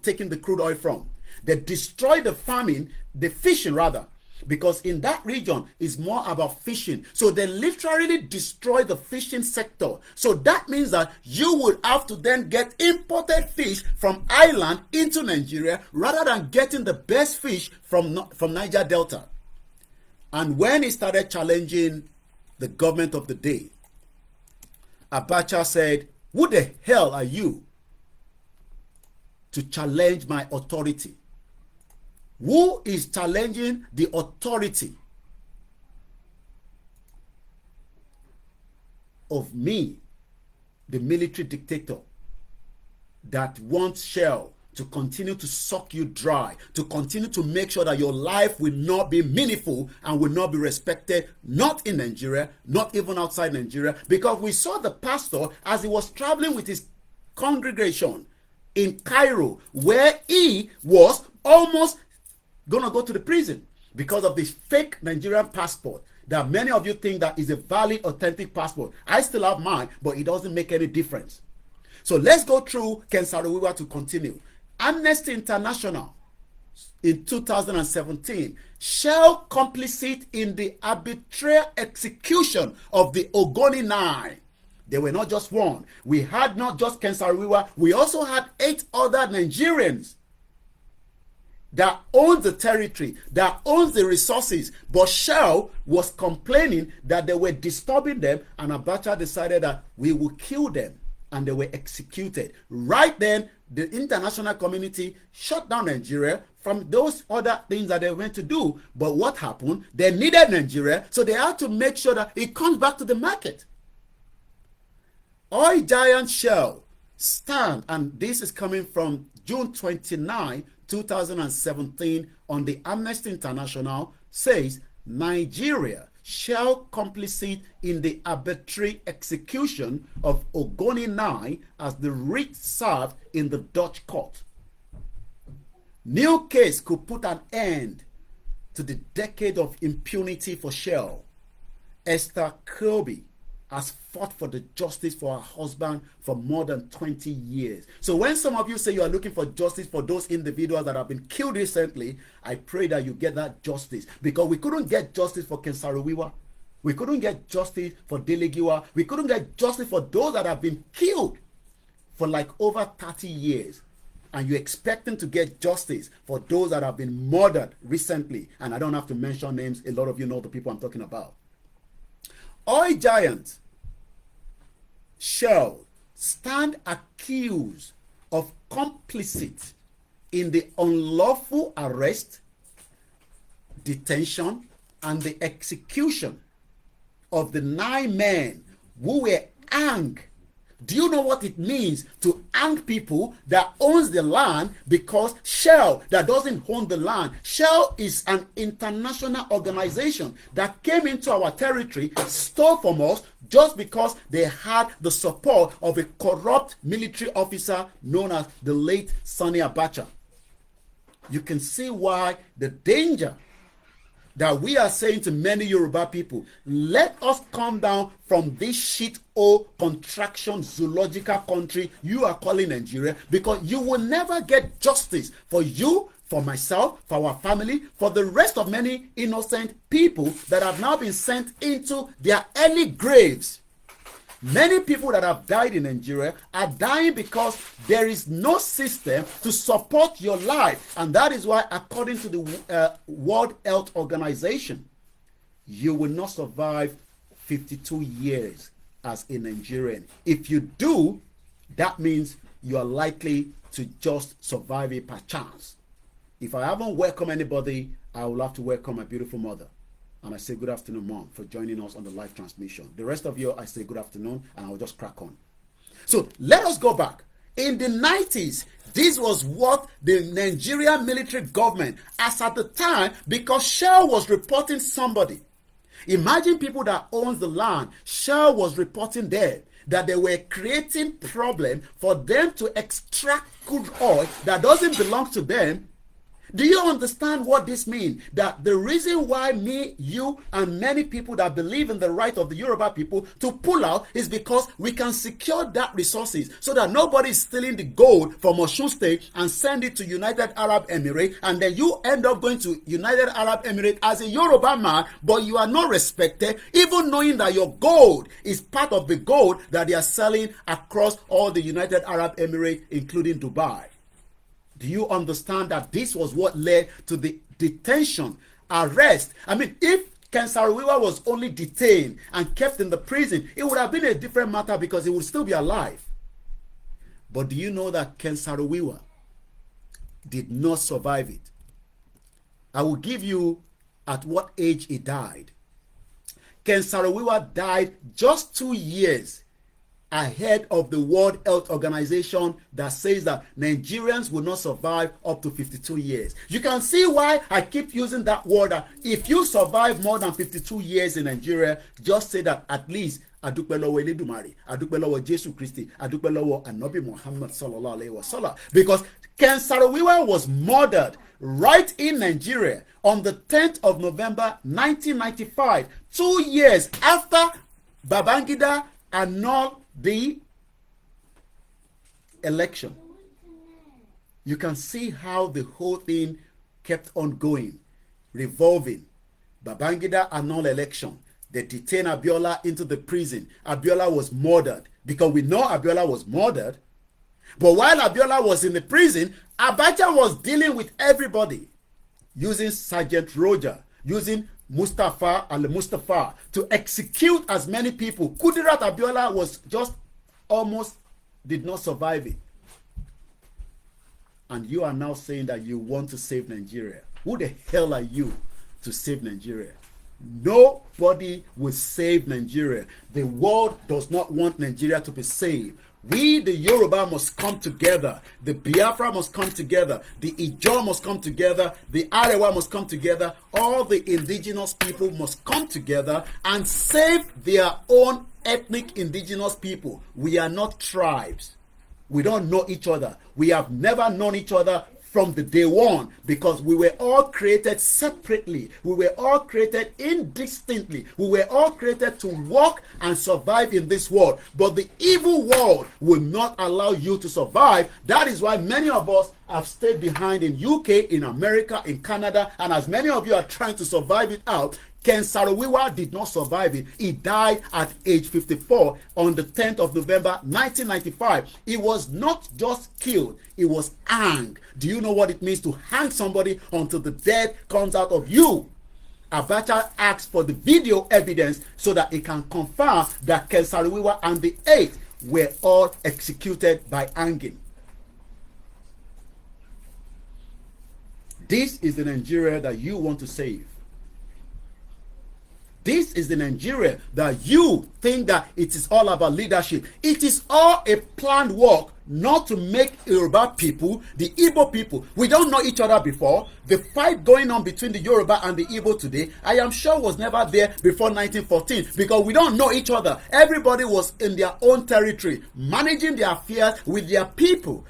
taking the crude oil from. They destroyed the farming, the fishing rather, because in that region is more about fishing. So they literally destroyed the fishing sector. So that means that you would have to then get imported fish from Ireland into Nigeria rather than getting the best fish from Niger Delta. And when he started challenging the government of the day, Abacha said, "Who the hell are you to challenge my authority? Who is challenging the authority of me, the military dictator that wants Shell to continue to suck you dry, to continue to make sure that your life will not be meaningful and will not be respected, not in Nigeria, not even outside Nigeria?" Because we saw the pastor as he was traveling with his congregation in Cairo, where he was almost gonna go to the prison because of this fake Nigerian passport that many of you think that is a valid, authentic passport. I still have mine, but it doesn't make any difference. So let's go through Ken Saro-Wiwa to continue. Amnesty International in 2017, Shell complicit in the arbitrary execution of the Ogoni 9. They were not just one. We had not just Ken Saro-Wiwa, we also had 8 other Nigerians that owns the territory, that owns the resources, but Shell was complaining that they were disturbing them, and Abacha decided that we will kill them, and they were executed. Right then, the international community shut down Nigeria from those other things that they went to do. But what happened? They needed Nigeria, so they had to make sure that it comes back to the market. Oil giant Shell stand, and this is coming from June 29, 2017 on the Amnesty International, says Nigeria Shell complicit in the arbitrary execution of Ogoni 9 as the writ served in the Dutch court. New case could put an end to the decade of impunity for Shell. Esther Kirby has fought for the justice for her husband for more than 20 years. So when some of you say you are looking for justice for those individuals that have been killed recently, I pray that you get that justice. Because we couldn't get justice for Ken Saro-Wiwa. We couldn't get justice for Delegiwa. We couldn't get justice for those that have been killed for like over 30 years. And you're expecting to get justice for those that have been murdered recently. And I don't have to mention names. A lot of you know the people I'm talking about. Oil giant Shell stand accused of complicit in the unlawful arrest, detention, and the execution of the 9 men who were hanged. Do you know what it means to hang people that owns the land? Because Shell, that doesn't own the land, Shell is an international organization that came into our territory, stole from us just because they had the support of a corrupt military officer known as the late Sani Abacha. You can see why the danger that we are saying to many Yoruba people, let us come down from this shit contraction zoological country you are calling Nigeria, because you will never get justice for you, for myself, for our family, for the rest of many innocent people that have now been sent into their early graves. Many people that have died in Nigeria are dying because there is no system to support your life. And that is why, according to the World Health Organization, you will not survive 52 years as a Nigerian. If you do, that means you are likely to just survive it per chance. If I haven't welcomed anybody, I will have to welcome my beautiful mother. And I say good afternoon, Mom, for joining us on the live transmission. The rest of you, I say good afternoon, and I'll just crack on. So let us go back. In the 90s, this was what the Nigerian military government, as at the time, because Shell was reporting somebody. Imagine people that owns the land. Shell was reporting there that they were creating problem for them to extract crude oil that doesn't belong to them. Do you understand what this means? That the reason why me, you, and many people that believe in the right of the Yoruba people to pull out is because we can secure that resources so that nobody is stealing the gold from Osun State and send it to United Arab Emirates, and then you end up going to United Arab Emirates as a Yoruba man, but you are not respected, even knowing that your gold is part of the gold that they are selling across all the United Arab Emirates, including Dubai. Do you understand that this was what led to the detention, arrest? I mean, if Ken Saro-Wiwa was only detained and kept in the prison, it would have been a different matter because he would still be alive. But do you know that Ken Saro-Wiwa did not survive it? I will give you at what age he died. Ken Saro-Wiwa died just 2 years ahead of the World Health Organization that says that Nigerians will not survive up to 52 years. You can see why I keep using that word. That if you survive more than 52 years in Nigeria, just say that at least adúpẹ́ lọ́wọ́ Elédùmarè, adúpẹ́ lọ́wọ́ Jésù Kristi, adúpẹ́ lọ́wọ́ Ànábì Muhammad sallallahu alaihi wasallam. Because Ken Saro-Wiwa was murdered right in Nigeria on the 10th of November 1995, 2 years after Babangida annulled the election. You can see how the whole thing kept on going, revolving. Babangida annulled election. They detained Abiola into the prison. Abiola was murdered because we know Abiola was murdered. But while Abiola was in the prison, Abacha was dealing with everybody, using Sergeant Roger, using Mustafa al-Mustafa to execute as many people. Kudirat Abiola was just almost did not survive it. And you are now saying that you want to save Nigeria. Who the hell are you to save Nigeria? Nobody will save Nigeria. The world does not want Nigeria to be saved. We, the Yoruba, must come together. The Biafra must come together. The Ijaw must come together. The Arewa must come together. All the indigenous people must come together and save their own ethnic indigenous people. We are not tribes. We don't know each other. We have never known each other from the day one, because we were all created separately. We were all created indistinctly. We were all created to walk and survive in this world. But the evil world will not allow you to survive. That is why many of us have stayed behind in UK, in America, in Canada, and as many of you are trying to survive it out, Ken Saro-Wiwa did not survive it. He died at age 54 on the 10th of November 1995. He was not just killed, he was hanged. Do you know what it means to hang somebody until the death comes out of you? Abacha asked for the video evidence so that he can confirm that Ken Saro-Wiwa and the 8 were all executed by hanging. This is the Nigeria that you want to save. This is the Nigeria that you think that it is all about leadership. It is all a planned work not to make Yoruba people, the Igbo people. We don't know each other before. The fight going on between the Yoruba and the Igbo today, I am sure was never there before 1914 because we don't know each other. Everybody was in their own territory, managing their affairs with their people.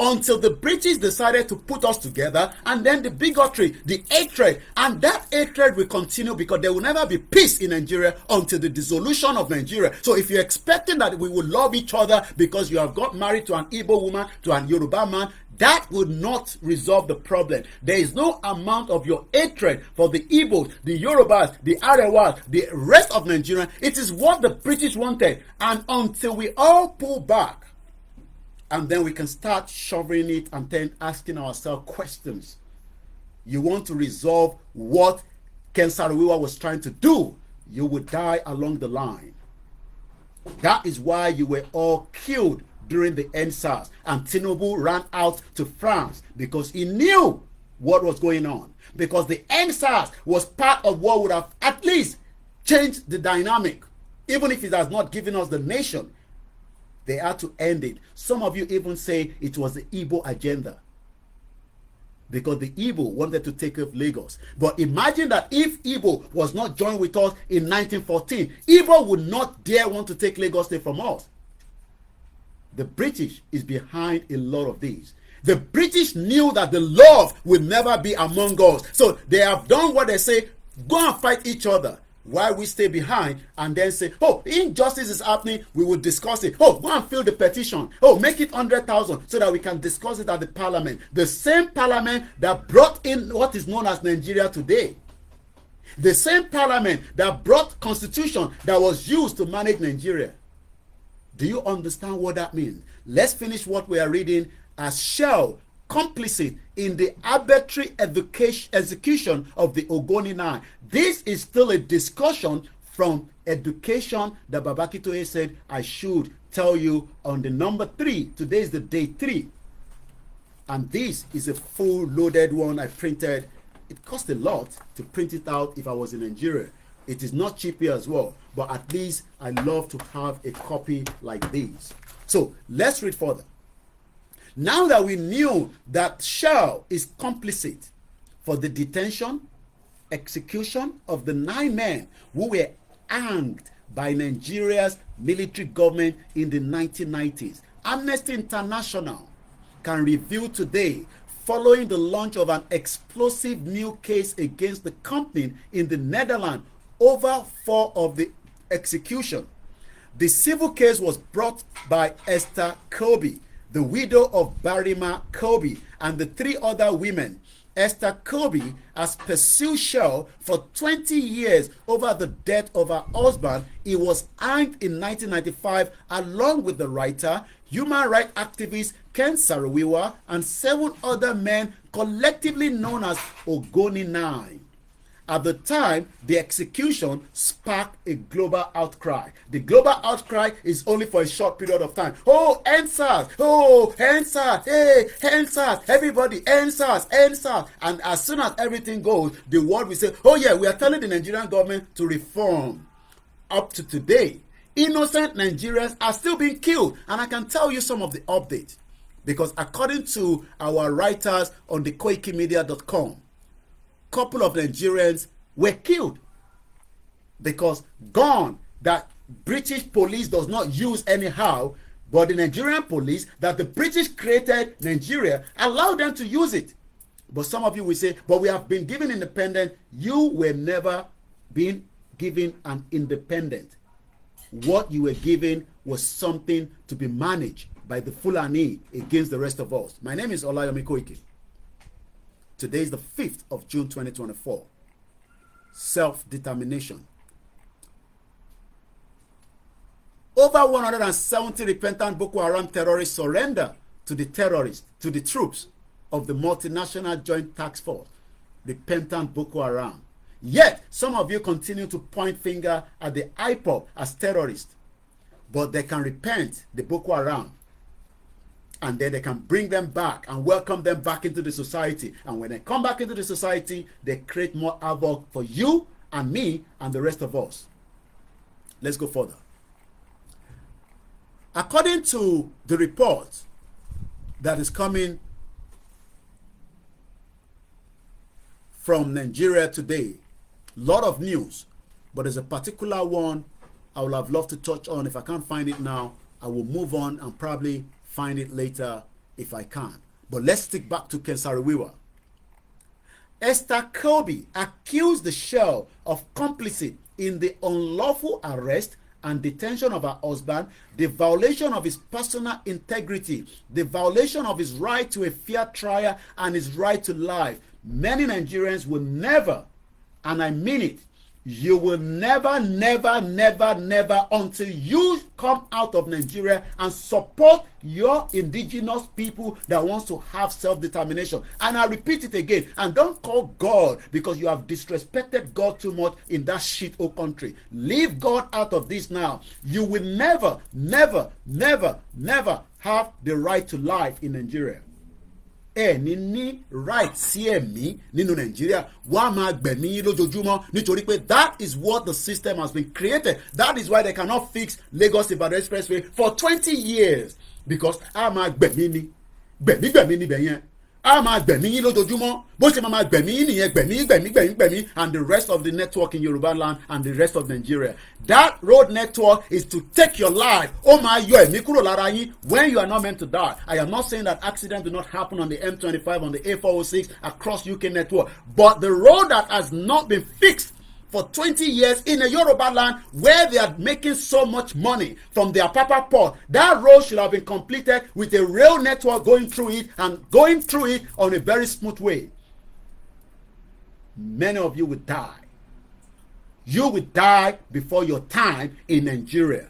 Until the British decided to put us together, and then the bigotry, the hatred, and that hatred will continue because there will never be peace in Nigeria until the dissolution of Nigeria. So if you're expecting that we will love each other because you have got married to an Igbo woman, to an Yoruba man, That would not resolve the problem. There is no amount of your hatred for the Igbos, the Yorubas, the Arewas, the rest of Nigeria. It is what the British wanted. And until we all pull back, and then we can start shoving it and then asking ourselves questions. You want to resolve what Ken Saro-Wiwa was trying to do, you would die along the line. That is why you were all killed during the NSAS, and Tinubu ran out to France because he knew what was going on. Because the NSAS was part of what would have at least changed the dynamic. Even if it has not given us the nation, they had to end it. Some of you even say it was the Igbo agenda, because the Igbo wanted to take up Lagos. But imagine that if Igbo was not joined with us in 1914, Igbo would not dare want to take Lagos State from us. The British is behind a lot of these. The British knew that the love will never be among us. So they have done what they say, go and fight each other, while we stay behind and then say, oh, injustice is happening, we will discuss it. Oh, go and fill the petition. Oh, make it 100,000 so that we can discuss it at the parliament. The same parliament that brought in what is known as Nigeria today. The same parliament that brought constitution that was used to manage Nigeria. Do you understand what that means? Let's finish what we are reading as Shell complicit in the arbitrary execution of the Ogoni 9. This is still a discussion from education that Babaki Toye said I should tell you on the number 3. Today is the day 3. And this is a full loaded one I printed. It cost a lot to print it out if I was in Nigeria. It is not cheap here as well, but at least I love to have a copy like this. So let's read further. Now that we knew that Shell is complicit for the detention, execution of the 9 men who were hanged by Nigeria's military government in the 1990s, Amnesty International can reveal today, following the launch of an explosive new case against the company in the Netherlands over 4 of the execution. The civil case was brought by Esther Kobe, the widow of Barima Kobe, and the 3 other women. Esther Kobe has pursued Shell for 20 years over the death of her husband. He was hanged in 1995 along with the writer, human rights activist Ken Saro-Wiwa, and 7 other men collectively known as Ogoni 9. At the time, the execution sparked a global outcry. The global outcry is only for a short period of time. Oh, NSAS! Oh, NSAS! Hey, NSAS! Everybody, NSAS! NSAS! And as soon as everything goes, the world will say, oh yeah, we are telling the Nigerian government to reform. Up to today, innocent Nigerians are still being killed. And I can tell you some of the updates. Because according to our writers on the Koikimedia.com, couple of Nigerians were killed because gun that British police does not use anyhow, but the Nigerian police that the British created Nigeria allowed them to use it. But some of you will say, but we have been given independence. You were never being given an independent. What you were given was something to be managed by the Fulani against the rest of us. My name is OLAYOMI KOIKI. Today is the 5th of June 2024. Self-determination. Over 170 repentant Boko Haram terrorists surrender to the terrorists, to the troops of the multinational joint task force, repentant Boko Haram. Yet, some of you continue to point finger at the IPOB as terrorists, but they can repent the Boko Haram, and then they can bring them back and welcome them back into the society. And when they come back into the society, they create more havoc for you and me and the rest of us. Let's go further. According to the report that is coming from Nigeria today, a lot of news, but there's a particular one I would have loved to touch on. If I can't find it now, I will move on and probably find it later if I can. But let's stick back to Ken Saro-Wiwa. Esther Kobe accused the Shell of complicit in the unlawful arrest and detention of her husband, the violation of his personal integrity, the violation of his right to a fair trial and his right to life. Many Nigerians will never, and I mean it, you will never, never, never, never, until you come out of Nigeria and support your indigenous people that wants to have self-determination. And I repeat it again, and don't call God because you have disrespected God too much in that shit hole country. Leave God out of this now. You will never, never, never, never have the right to life in Nigeria. Ní right sí ẹ̀mí nínú Nàìjíríà wọ́n á máa gbẹ̀mí lójoojúmọ́ nítorí pé that is what the system has been created. That is why they cannot fix Lagos-Ibadan expressway for 20 years, because á máa gbẹ̀mí ni gbẹ̀mí níbẹ̀ yẹn á máa gbẹ̀mí yín lójoojúmọ́ bó ṣe máa gbẹ̀mí yín nìyẹn gbẹ̀mí and the rest of the network in Yoruba land and the rest of Nigeria. That road network is to take your life. Ó máa yọ ẹ̀mí kúrò lára yín when you are not meant to die. I am not saying that accidents do not happen on the M25, on the A406 across UK network, but the road that has not been fixed for 20 years in a Yoruba land where they are making so much money from their Papa port, that road should have been completed with a rail network going through it and going through it on a very smooth way. Many of you will die. You will die before your time in Nigeria,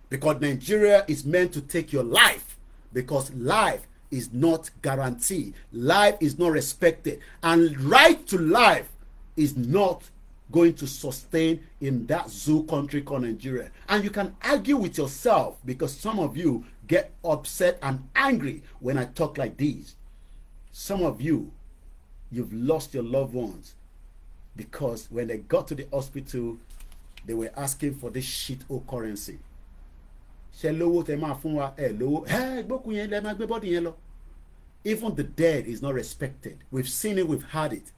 because Nigeria is meant to take your life, because life is not guaranteed. Life is not respected, and right to life is not going to sustain in that zoo country called Nigeria. And you can argue with yourself, because some of you get upset and angry when I talk like this. Some of you, you've lost your loved ones because when they got to the hospital, they were asking for this shit o currency. Even the dead is not respected. We've seen it, we've had it.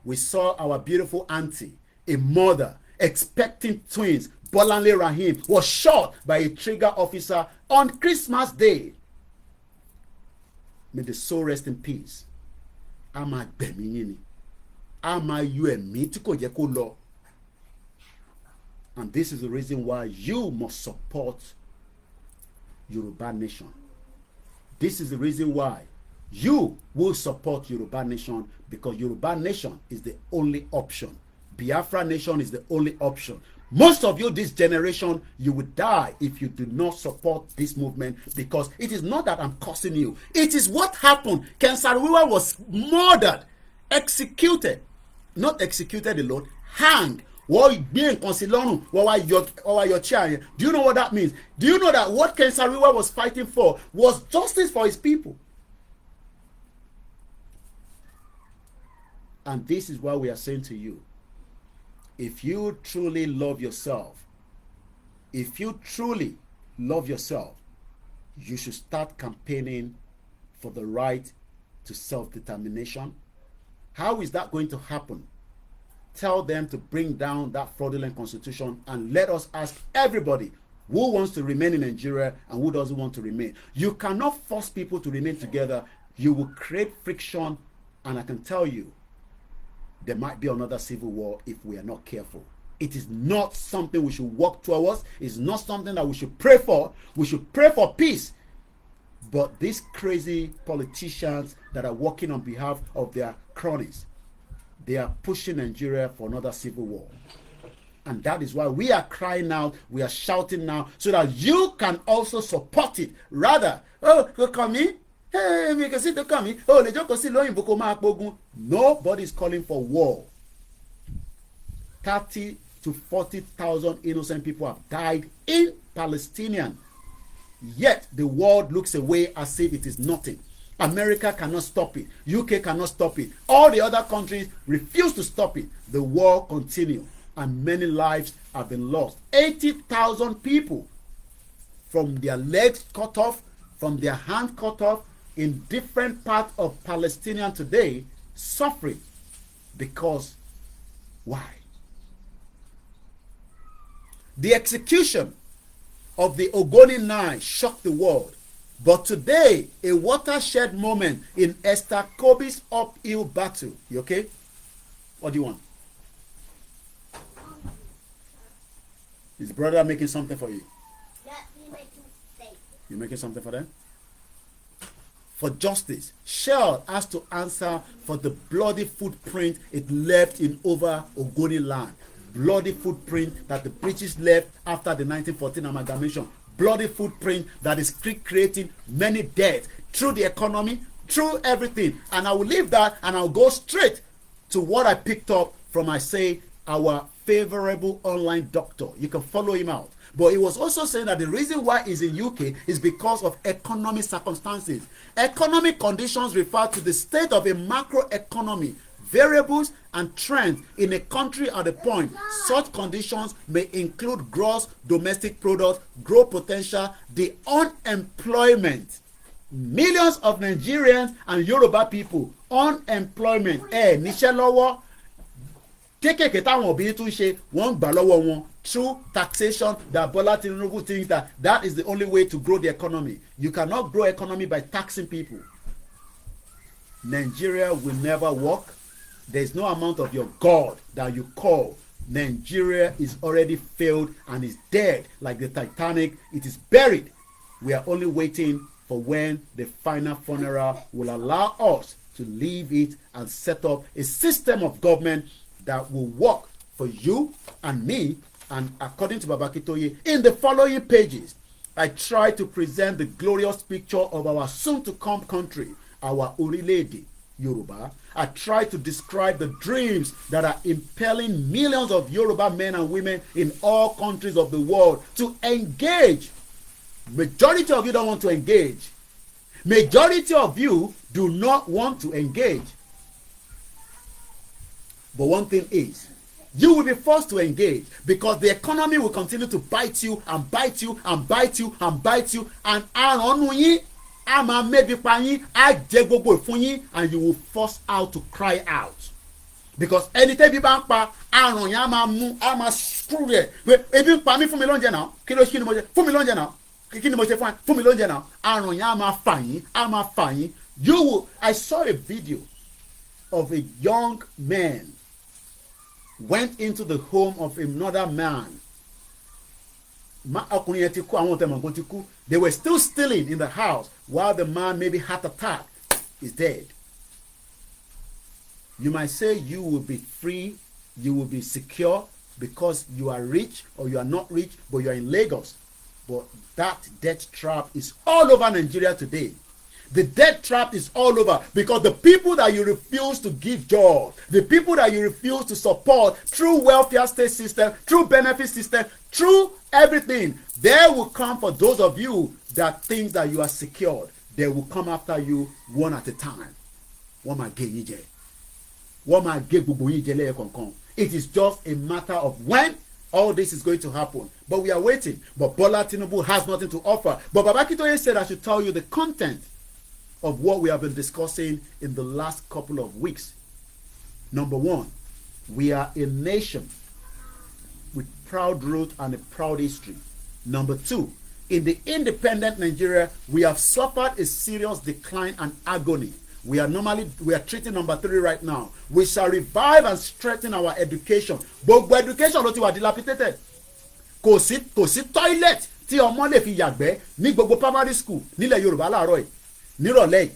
We saw our beautiful auntie, a mother expecting twins, Bolanle Rahim, was shot by a trigger officer on Christmas Day. May the soul rest in peace. Ama gbẹ̀mí ama yọ ẹ̀mí tí kò yẹ kó lọ. And this is the reason why you must support Yoruba Nation. This is the reason why you will support Yoruba Nation, because Yoruba Nation is the only option. Biafra Nation is the only option. Most of you this generation, you will die if you do not support this movement, because it is not that I'm cursing you. It is what happened. Ken Saro-Wiwa was murdered, executed, not executed alone, hanged. Do you know what that means? Do you know that what Ken Saro-Wiwa was fighting for was justice for his people? And this is why we are saying to you, if you truly love yourself, you should start campaigning for the right to self-determination. How is that going to happen? Tell them to bring down that fraudulent constitution, and let us ask everybody who wants to remain in Nigeria and who doesn't want to remain. You cannot force people to remain together. You will create friction, and I can tell you, there might be another civil war if we are not careful. It is not something we should work towards. It's not something that we should pray for. We should pray for peace. But these crazy politicians that are working on behalf of their cronies, they are pushing Nigeria for another civil war. And that is why we are crying out, we are shouting now, so that you can also support it. Rather, come in. Hey, nobody is calling for war. 30 to 40,000 innocent people have died in Palestinian. Yet the world looks away as if it is nothing. America cannot stop it. UK cannot stop it. All the other countries refuse to stop it. The war continues, and many lives have been lost. 80,000 people, from their legs cut off, from their hand cut off, in different parts of Palestinian today, suffering. Because why? The execution of the Ogoni 9 shocked the world. But today, a watershed moment in Esther Kobe's uphill battle. You okay? What do you want? Is brother making something for you? You making something for them? For justice, Shell has to answer for the bloody footprint it left in over Ogoni land. Bloody footprint that the British left after the 1914 amalgamation. Bloody footprint that is creating many deaths through the economy, through everything. And I will leave that and I'll go straight to what I picked up from, I say, our favorable online doctor. You can follow him out. But he was also saying that the reason why he's in UK is because of economic circumstances. Economic conditions refer to the state of a macroeconomy, variables and trends in a country at a point. Such conditions may include gross domestic product, growth potential, the unemployment. Millions of Nigerians and Yoruba people, unemployment. Níṣẹ́ lọ́wọ́. Kékèké táwọn òbí tún ṣe wọ́n gbà lọ́wọ́ wọn through taxation that Bola Tinubu thinks that is the only way to grow the economy. You cannot grow economy by taxing people. Nigeria will never work. There is no amount of your God that you call. Nigeria is already failed and is dead like the Titanic. It is buried. We are only waiting for when the final funeral will allow us to leave it and set up a system of government that will work for you and me. And according to Babakitoye, in the following pages, I try to present the glorious picture of our soon-to-come country, our Orílẹ̀-èdè Yoruba. I try to describe the dreams that are impelling millions of Yoruba men and women in all countries of the world to engage. Majority of you don't want to engage. Majority of you do not want to engage. But one thing is, you will be forced to engage because the economy will continue to bite you and bite you and bite you and bite you, and àrùn yín á máa mébi pa yín, á jẹ gbogbo ìfun yín, and you will force out to cry out because anytime bí bá ń pa àrùn yẹn á máa mú, á máa screw rẹ̀ pé ebi ń pa mí, fún mi lóúnjẹ náà, kí ló ṣí ni mo ṣe, fún mi lóúnjẹ náà, kí ni mo ṣe fún mi lóúnjẹ náà, àrùn yẹn á máa fà yín, á máa fà yín. I saw a video of a young man went into the home of another man. They were still stealing in the house while the man, maybe heart attack, is dead. You might say you will be free, you will be secure because you are rich or you are not rich, but you are in Lagos. But that death trap is all over Nigeria today. The death trap is all over because the people that you refuse to give job, the people that you refuse to support through welfare state system, through benefit system, through everything, they will come for those of you that think that you are secured. They will come after you one at a time. It is just a matter of when all this is going to happen. But we are waiting. But Bola Tinubu has nothing to offer. But Babakitoye said I should tell you the content of what we have been discussing in the last couple of weeks. Number one, we are a nation with proud root and a proud history. Number two, in the independent Nigeria, we have suffered a serious decline and agony. We are treating number three right now. We shall revive and strengthen our education. But education ló ti wà dilapidated. Kò sí toilet tí ọmọ lè fi yàgbẹ́ ní gbogbo primary school nílẹ̀ Yorùbá láàárọ̀ yìí. Nírọ̀lẹ́.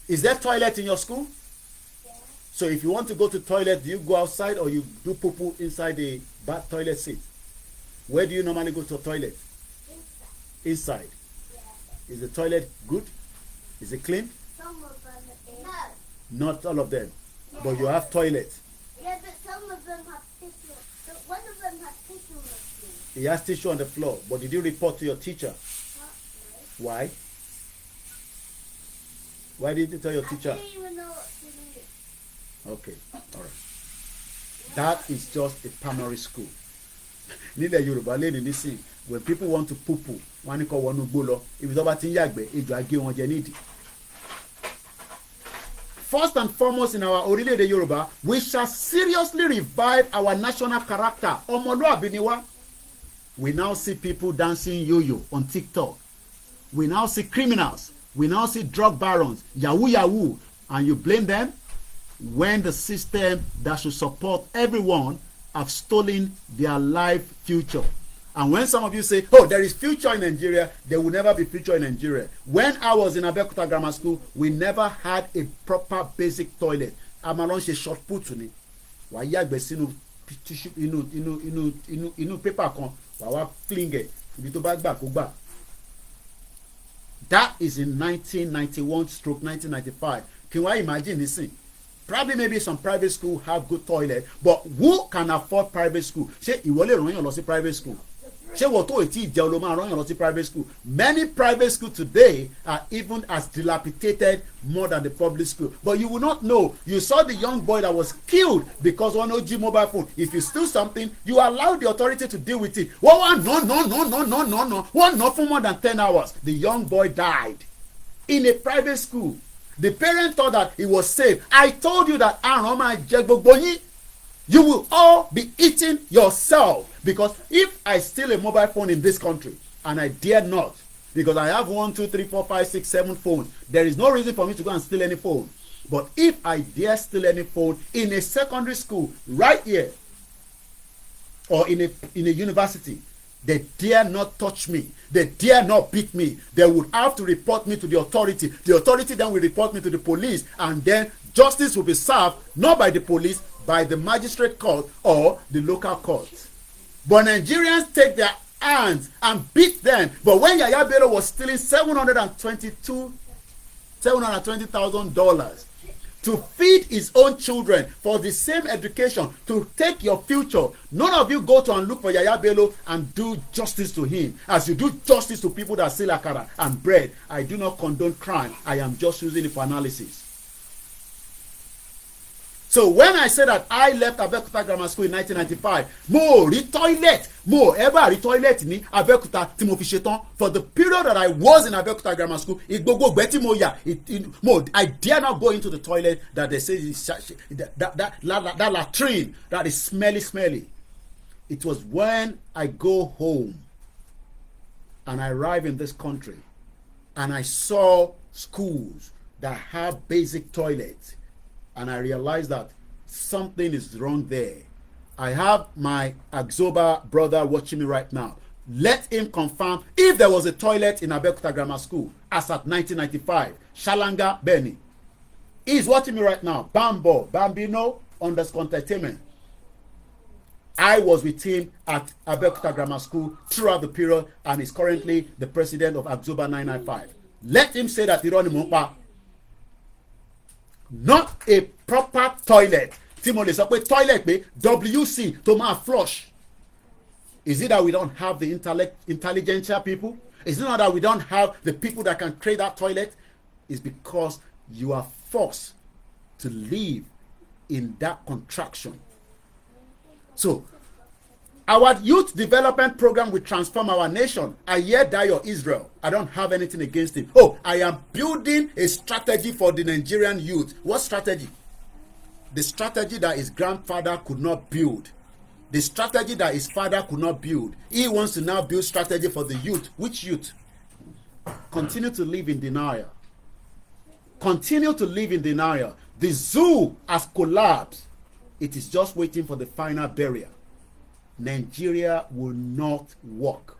Is there toilet in your school? Yeah. So if you want to go to toilet, do you go outside or you do poo-poo inside the bath toilet seat? Where do you normally go to toilet? Inside. Yeah. Is the toilet good? Is it clean? Some of them no. Not all of them. Yeah. But you have toilet. Yeah, but some of them have tissue. So one of them has tissue on the floor. He has tissue on the floor. But did you report to your teacher? Why? Why didn't you tell your teacher? I didn't even know what to do. Okay, all right. That is just a primary school. Nílẹ̀ Yorùbá lẹ́nu nísìn, when people want to poo-poo, wọ́n ní kó wọnú gbó lọ. Ibi tó bá ti ń yàgbẹ́, ejò á gé wọn jẹ nídìí. First and foremost in our Orílẹ̀-èdè Yorùbá, we shall seriously revive our national character. Ọmọlúàbí ni wá. We now see people dancing yo-yo on TikTok. We now see criminals. We now see drug barons, yahoo, and you blame them when the system that should support everyone have stolen their life future. And when some of you say, oh, there is future in Nigeria, there will never be future in Nigeria. When I was in Abeokuta Grammar School, we never had a proper basic toilet. Amalon ṣe short put ni. Wàá yàgbẹ́ sínú tissue inú paper kan, wàá wá fling ẹ̀ ibi tó bá gbà kó gbà. That is in 1991/1995. Can you imagine this thing? Probably maybe some private school have good toilet, but who can afford private school? Ṣé ìwọ lè ràn yàn lọ sí private school? Ṣé wọ́n tó ètí ìjẹun ló máa ràn yàn lọ sí private school? Many private schools today are even as dilapidated more than the public school. But you will not know. You saw the young boy that was killed because one OG mobile phone. If you steal something, you allow the authority to deal with it. No. One not for more than 10 hours. The young boy died in a private school. The parent thought that he was safe. I told you that you will all be eating yourself, because if I steal a mobile phone in this country, and I dare not, because I have 1, 2, 3, 4, 5, 6, 7 phones, there is no reason for me to go and steal any phone. But if I dare steal any phone in a secondary school right here, or in a university, they dare not touch me. They dare not beat me. They would have to report me to the authority. The authority then will report me to the police, and then justice will be served not by the police, by the magistrate court or the local court. But Nigerians take their hands and beat them. But when Yaya Bello was stealing $720,000 to feed his own children for the same education, to take your future, none of you go to and look for Yaya Bello and do justice to him as you do justice to people that sell akara and bread. I do not condone crime. I am just using it for analysis. So when I say that I left Abeokuta Grammar School in 1995, mo rí toilet, mo ever rí toilet ní Abeokuta tí mo fi ṣetán. For the period that I was in Abeokuta Grammar School, ìgbogbo ìgbẹ́ tí mo yà, I dare not go into the toilet that they say is that latrine that is smelly. It was when I go home and I arrive in this country and I saw schools that have basic toilets, and I realized that something is wrong there. I have my Agzoba brother watching me right now. Let him confirm if there was a toilet in Abeokuta Grammar School as at 1995. Shalanga Benny. He's watching me right now. Bambino _entertainment. I was with him at Abeokuta Grammar School throughout the period, and is currently the president of Agzoba 995. Let him say that Ironi Mumpa. Not a proper toilet. Timole sọ pé toilet pé WC to ma flush. Is it that we don't have the intelligentsia people? Is it not that we don't have the people that can create that toilet? It's because you are forced to live in that contraction. So, our youth development program will transform our nation. I hear Dayo Israel. I don't have anything against him. Oh, I am building a strategy for the Nigerian youth. What strategy? The strategy that his grandfather could not build. The strategy that his father could not build. He wants to now build strategy for the youth. Which youth? Continue to live in denial. Continue to live in denial. The zoo has collapsed. It is just waiting for the final burial. Nigeria will not work.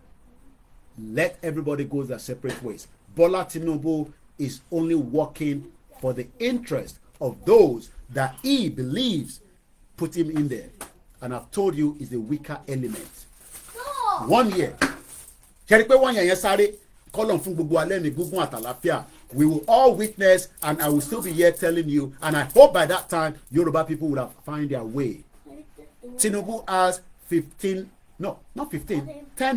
Let everybody go their separate ways. Bola Tinubu is only working for the interest of those that he believes put him in there. And I've told you is the weaker element. 1 year. We will all witness, and I will still be here telling you, and I hope by that time Yoruba people will have found their way. Tinubu has 10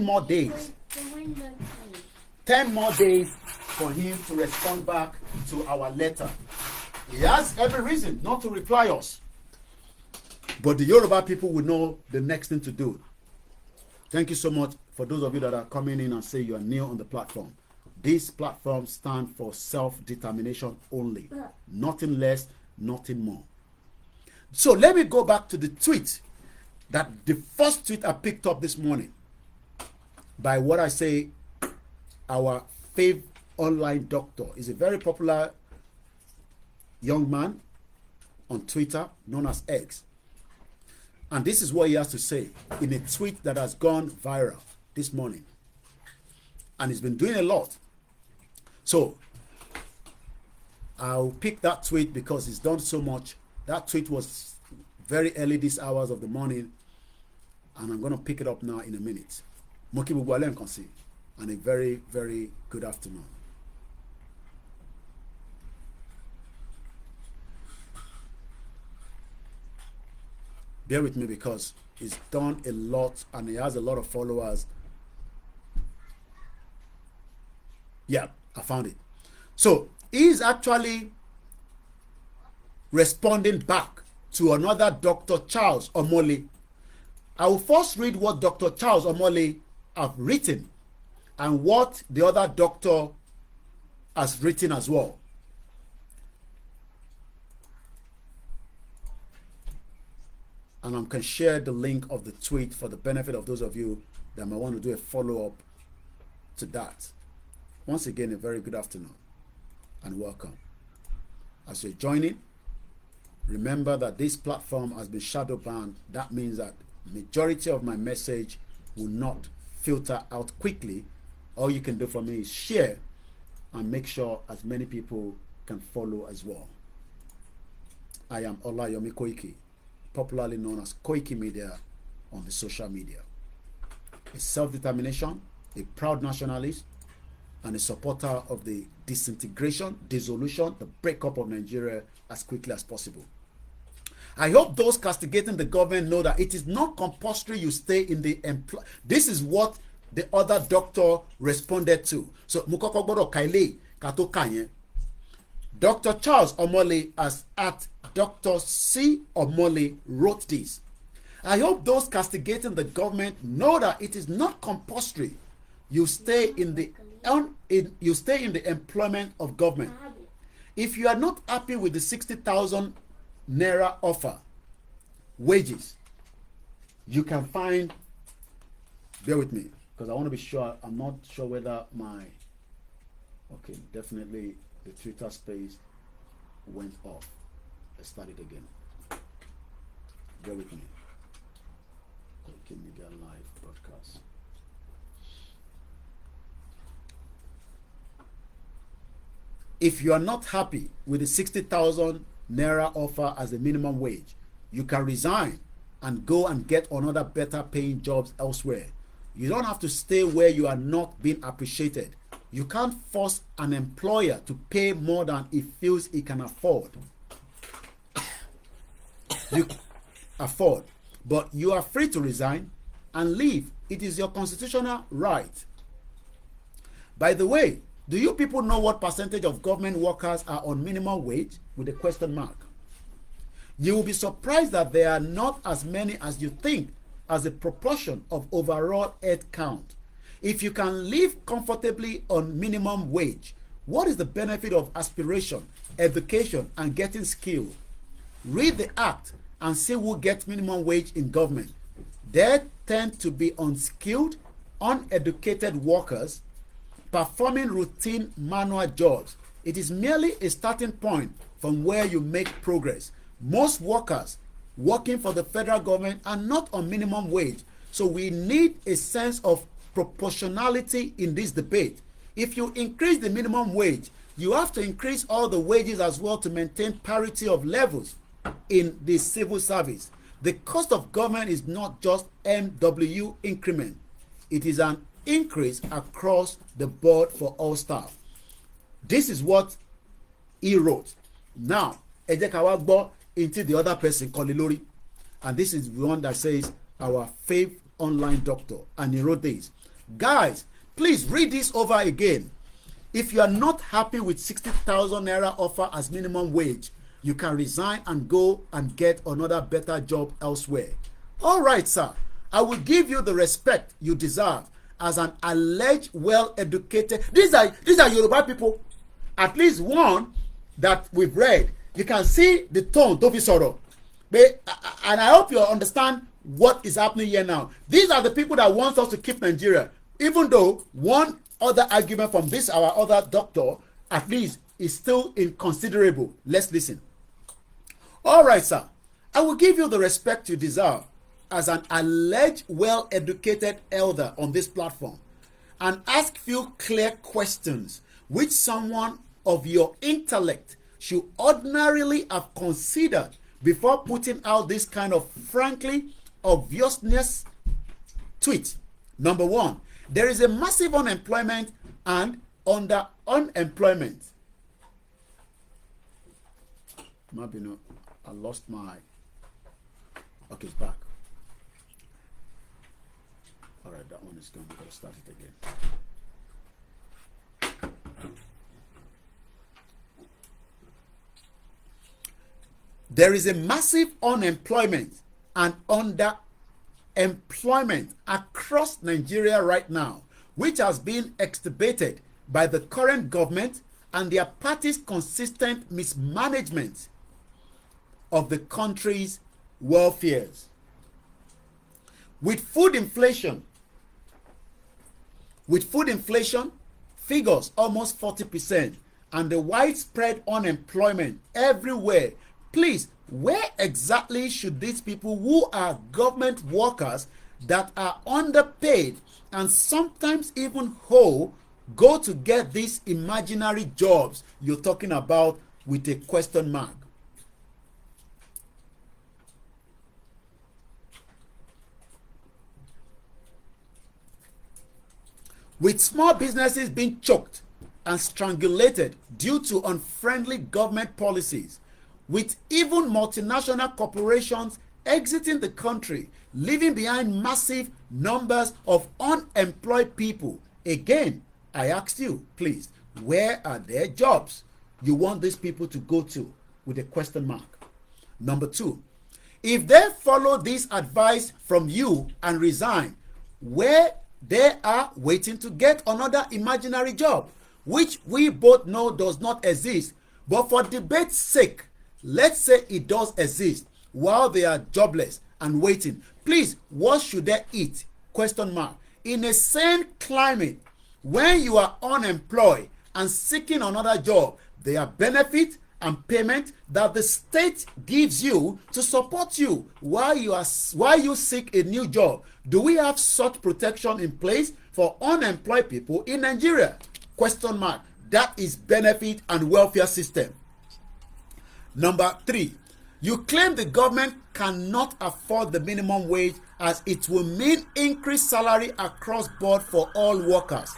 more days. 10 more days for him to respond back to our letter. He has every reason not to reply us. But the Yoruba people will know the next thing to do. Thank you so much for those of you that are coming in and say you are new on the platform. This platform stands for self-determination only. Nothing less, nothing more. So let me go back to the tweet. That the first tweet I picked up this morning by what I say our fave online doctor is a very popular young man on Twitter known as X. And this is what he has to say in a tweet that has gone viral this morning. And he's been doing a lot. So I'll pick that tweet because he's done so much. That tweet was very early these hours of the morning. And I'm going to pick it up now in a minute. Moki Bugwale Nkansi. And a very, very good afternoon. Bear with me because he's done a lot and he has a lot of followers. Yeah, I found it. So he's actually responding back to another Dr. Charles Omole. I will first read what Dr. Charles Omole have written and what the other doctor has written as well. And I can share the link of the tweet for the benefit of those of you that might want to do a follow-up to that. Once again, a very good afternoon and welcome. As you're joining, remember that this platform has been shadow banned. That means that majority of my message will not filter out quickly. All you can do for me is share and make sure as many people can follow as well. I am OLAYOMI KOIKI, popularly known as Koikimedia on the social media. A self-determination, a proud nationalist, and a supporter of the disintegration, dissolution, the breakup of Nigeria as quickly as possible. I hope those castigating the government know that it is not compulsory you stay in the employ. This is what the other doctor responded to. So Mukokogbodo Kaile Kato Kanye. Dr. Charles Omole as at Dr. C. Omole wrote this. I hope those castigating the government know that it is not compulsory you stay in the employment of government. If you are not happy with the 60,000 naira offer wages, you can find, bear with me because I want to be sure. I'm not sure whether my, okay, definitely the Twitter space went off. Let's start it again. Bear with me. Koikimedia live broadcast. If you are not happy with the 60,000 naira offer as a minimum wage, you can resign and go and get another better paying jobs elsewhere. You don't have to stay where you are not being appreciated. You can't force an employer to pay more than he feels he can afford. But you are free to resign and leave. It is your constitutional right. By the way, do you people know what percentage of government workers are on minimum wage with a question mark? You will be surprised that there are not as many as you think as a proportion of overall head count. If you can live comfortably on minimum wage, what is the benefit of aspiration, education, and getting skilled? Read the act and see who gets minimum wage in government. There tend to be unskilled, uneducated workers performing routine manual jobs. It is merely a starting point from where you make progress. Most workers working for the federal government are not on minimum wage, so we need a sense of proportionality in this debate. If you increase the minimum wage, you have to increase all the wages as well to maintain parity of levels in the civil service. The cost of government is not just MW increment. It is an increase across the board for all staff. This is what he wrote. Now, ẹ jẹ́ ká wá gbọ́ into the other person, Kolilori. And this is the one that says, our faith online doctor. And he wrote this. Guys, please read this over again. If you are not happy with 60,000 naira offer as minimum wage, you can resign and go and get another better job elsewhere. All right, sir. I will give you the respect you deserve as an alleged well-educated. These are Yoruba people. At least one that we've read. You can see the tone, Tofi Soro. And I hope you understand what is happening here now. These are the people that want us to keep Nigeria. Even though one other argument from this, our other doctor, at least is still inconsiderable. Let's listen. All right, sir. I will give you the respect you deserve as an alleged well-educated elder on this platform and ask few clear questions which someone of your intellect should ordinarily have considered before putting out this kind of frankly obviousness tweet. Number one, there is a massive unemployment and under unemployment. Maybe no, I lost my. Okay, it's back. All right, that one is gone. We'll start it again. There is a massive unemployment and underemployment across Nigeria right now, which has been exacerbated by the current government and their party's consistent mismanagement of the country's welfare. With food inflation figures almost 40% and the widespread unemployment everywhere, please, where exactly should these people who are government workers that are underpaid and sometimes even whole go to get these imaginary jobs you're talking about with a question mark? With small businesses being choked and strangulated due to unfriendly government policies, with even multinational corporations exiting the country, leaving behind massive numbers of unemployed people. Again, I ask you, please, where are their jobs you want these people to go to with a question mark? Number two, if they follow this advice from you and resign, where they are waiting to get another imaginary job, which we both know does not exist, but for debate's sake, let's say it does exist while they are jobless and waiting. Please, what should they eat? Question mark. In a sane climate, when you are unemployed and seeking another job, there are benefits and payment that the state gives you to support you while you seek a new job. Do we have such protection in place for unemployed people in Nigeria? Question mark. That is benefit and welfare system. Number three, you claim the government cannot afford the minimum wage as it will mean increased salary across board for all workers.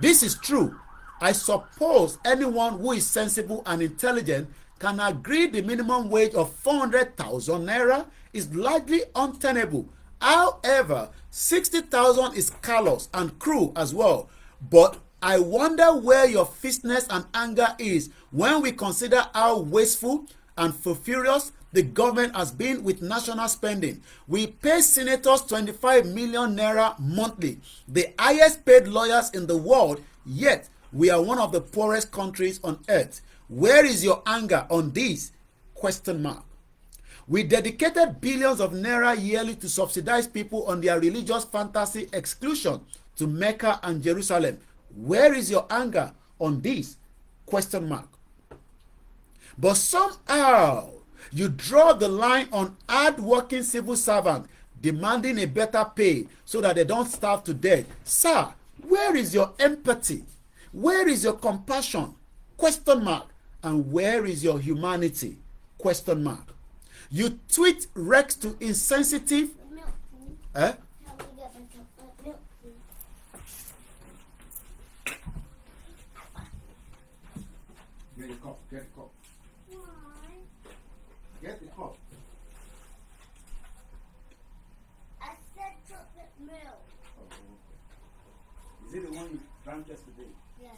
This is true. I suppose anyone who is sensible and intelligent can agree the minimum wage of 400,000 naira is largely untenable. However, 60,000 is callous and cruel as well. But I wonder where your fierceness and anger is when we consider how wasteful and furious the government has been with national spending. We pay senators 25 million naira monthly, the highest paid lawyers in the world, yet we are one of the poorest countries on earth. Where is your anger on this? Question mark. We dedicated billions of naira yearly to subsidize people on their religious fantasy exclusion to Mecca and Jerusalem. Where is your anger on this? Question mark. But somehow you draw the line on hard-working civil servants demanding a better pay so that they don't starve to death. Sir, where is your empathy? Where is your compassion? Question mark. And where is your humanity? Question mark. You tweet Rex to insensitive. Eh? Get the cup. Get the cup. Why? Get the cup. I said chocolate milk. Is it the one you drank yesterday? Yes.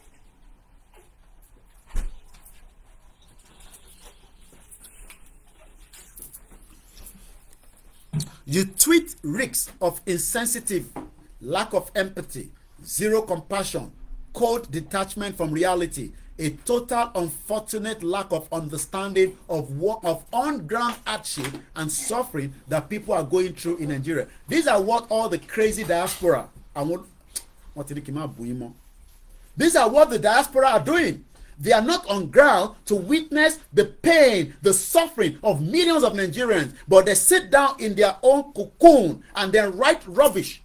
You tweet reeks of insensitive, lack of empathy, zero compassion, cold detachment from reality, a total unfortunate lack of understanding of on-ground hardship and suffering that people are going through in Nigeria. These are what all the crazy diaspora, these are what the diaspora are doing. They are not on ground to witness the pain, the suffering of millions of Nigerians, but they sit down in their own cocoon and then write rubbish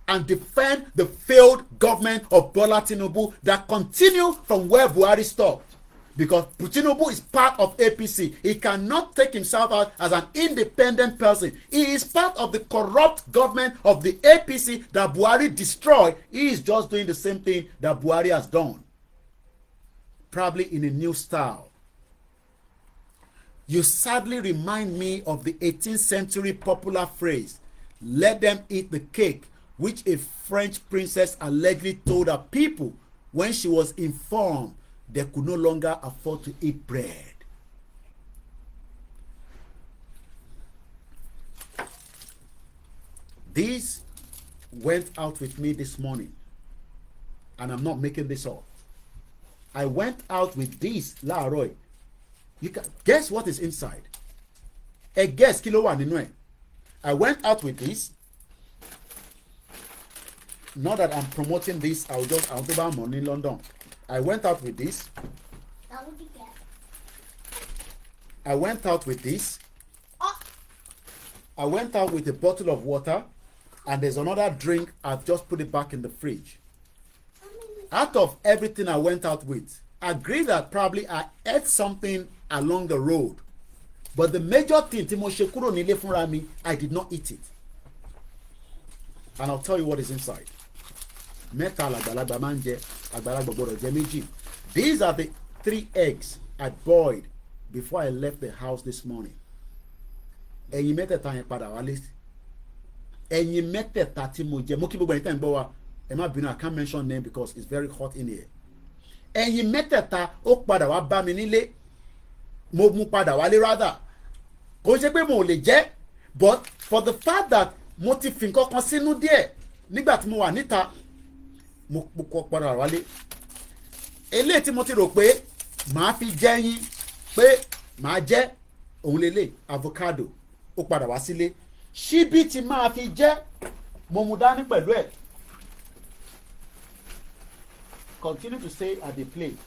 and defend the failed government of Bola Tinubu that continue from where Buhari stopped. Because Tinubu is part of APC. He cannot take himself out as an independent person. He is part of the corrupt government of the APC that Buhari destroyed. He is just doing the same thing that Buhari has done, probably in a new style. You sadly remind me of the 18th century popular phrase, "Let them eat the cake," which a French princess allegedly told her people when she was informed they could no longer afford to eat bread. This went out with me this morning, and I'm not making this up. I went out with this láàárọ̀. You can guess what is inside. Guess kí ló wà nínú ẹ̀. I went out with this. Not that I'm promoting this, I'll do buy money in London. I went out with this. I went out with this. I went out with a bottle of water, and there's another drink. I've just put it back in the fridge. Out of everything I went out with, I agree that probably I ate something along the road, but the major thing tí mo ṣe kúrò nílé fúnra mi, I did not eat it. And I'll tell you what is inside. Mẹ́ta làgbàlagbà máa ń jẹ, àgbàlagbà gbọ́dọ̀ jẹ méjì. These are the 3 eggs I boiled before I left the house this morning. Ẹyin mẹ́tẹ̀ẹ̀ta yẹn padà wálé. Ẹyin mẹ́tẹ̀ẹ̀ta tí mo jẹ, mo kí gbogbo ẹ̀yin tẹ́ ń gbọ́ wa, ẹ má bínú, I can't mention name because it's very hot in here. Ẹyin mẹ́tẹ̀ẹ̀ta ó padà wá bá mi nílé. Mo mú padà wálé rather. Kò ṣe pé mo ò lè jẹ, but for the fact that mo ti fi nǹkan kan sínú díẹ̀ nígbà tí mo wà níta, mo kọ padà wálé. Eléyìí tí mo ti rò pé màá fi jẹ yín, pé màá jẹ òun lélẹ̀ avocado, ó padà wá sílé. Ṣíbí tí máa fi jẹ, mo mú dání pẹ̀lú ẹ̀. Continue to stay at the plate.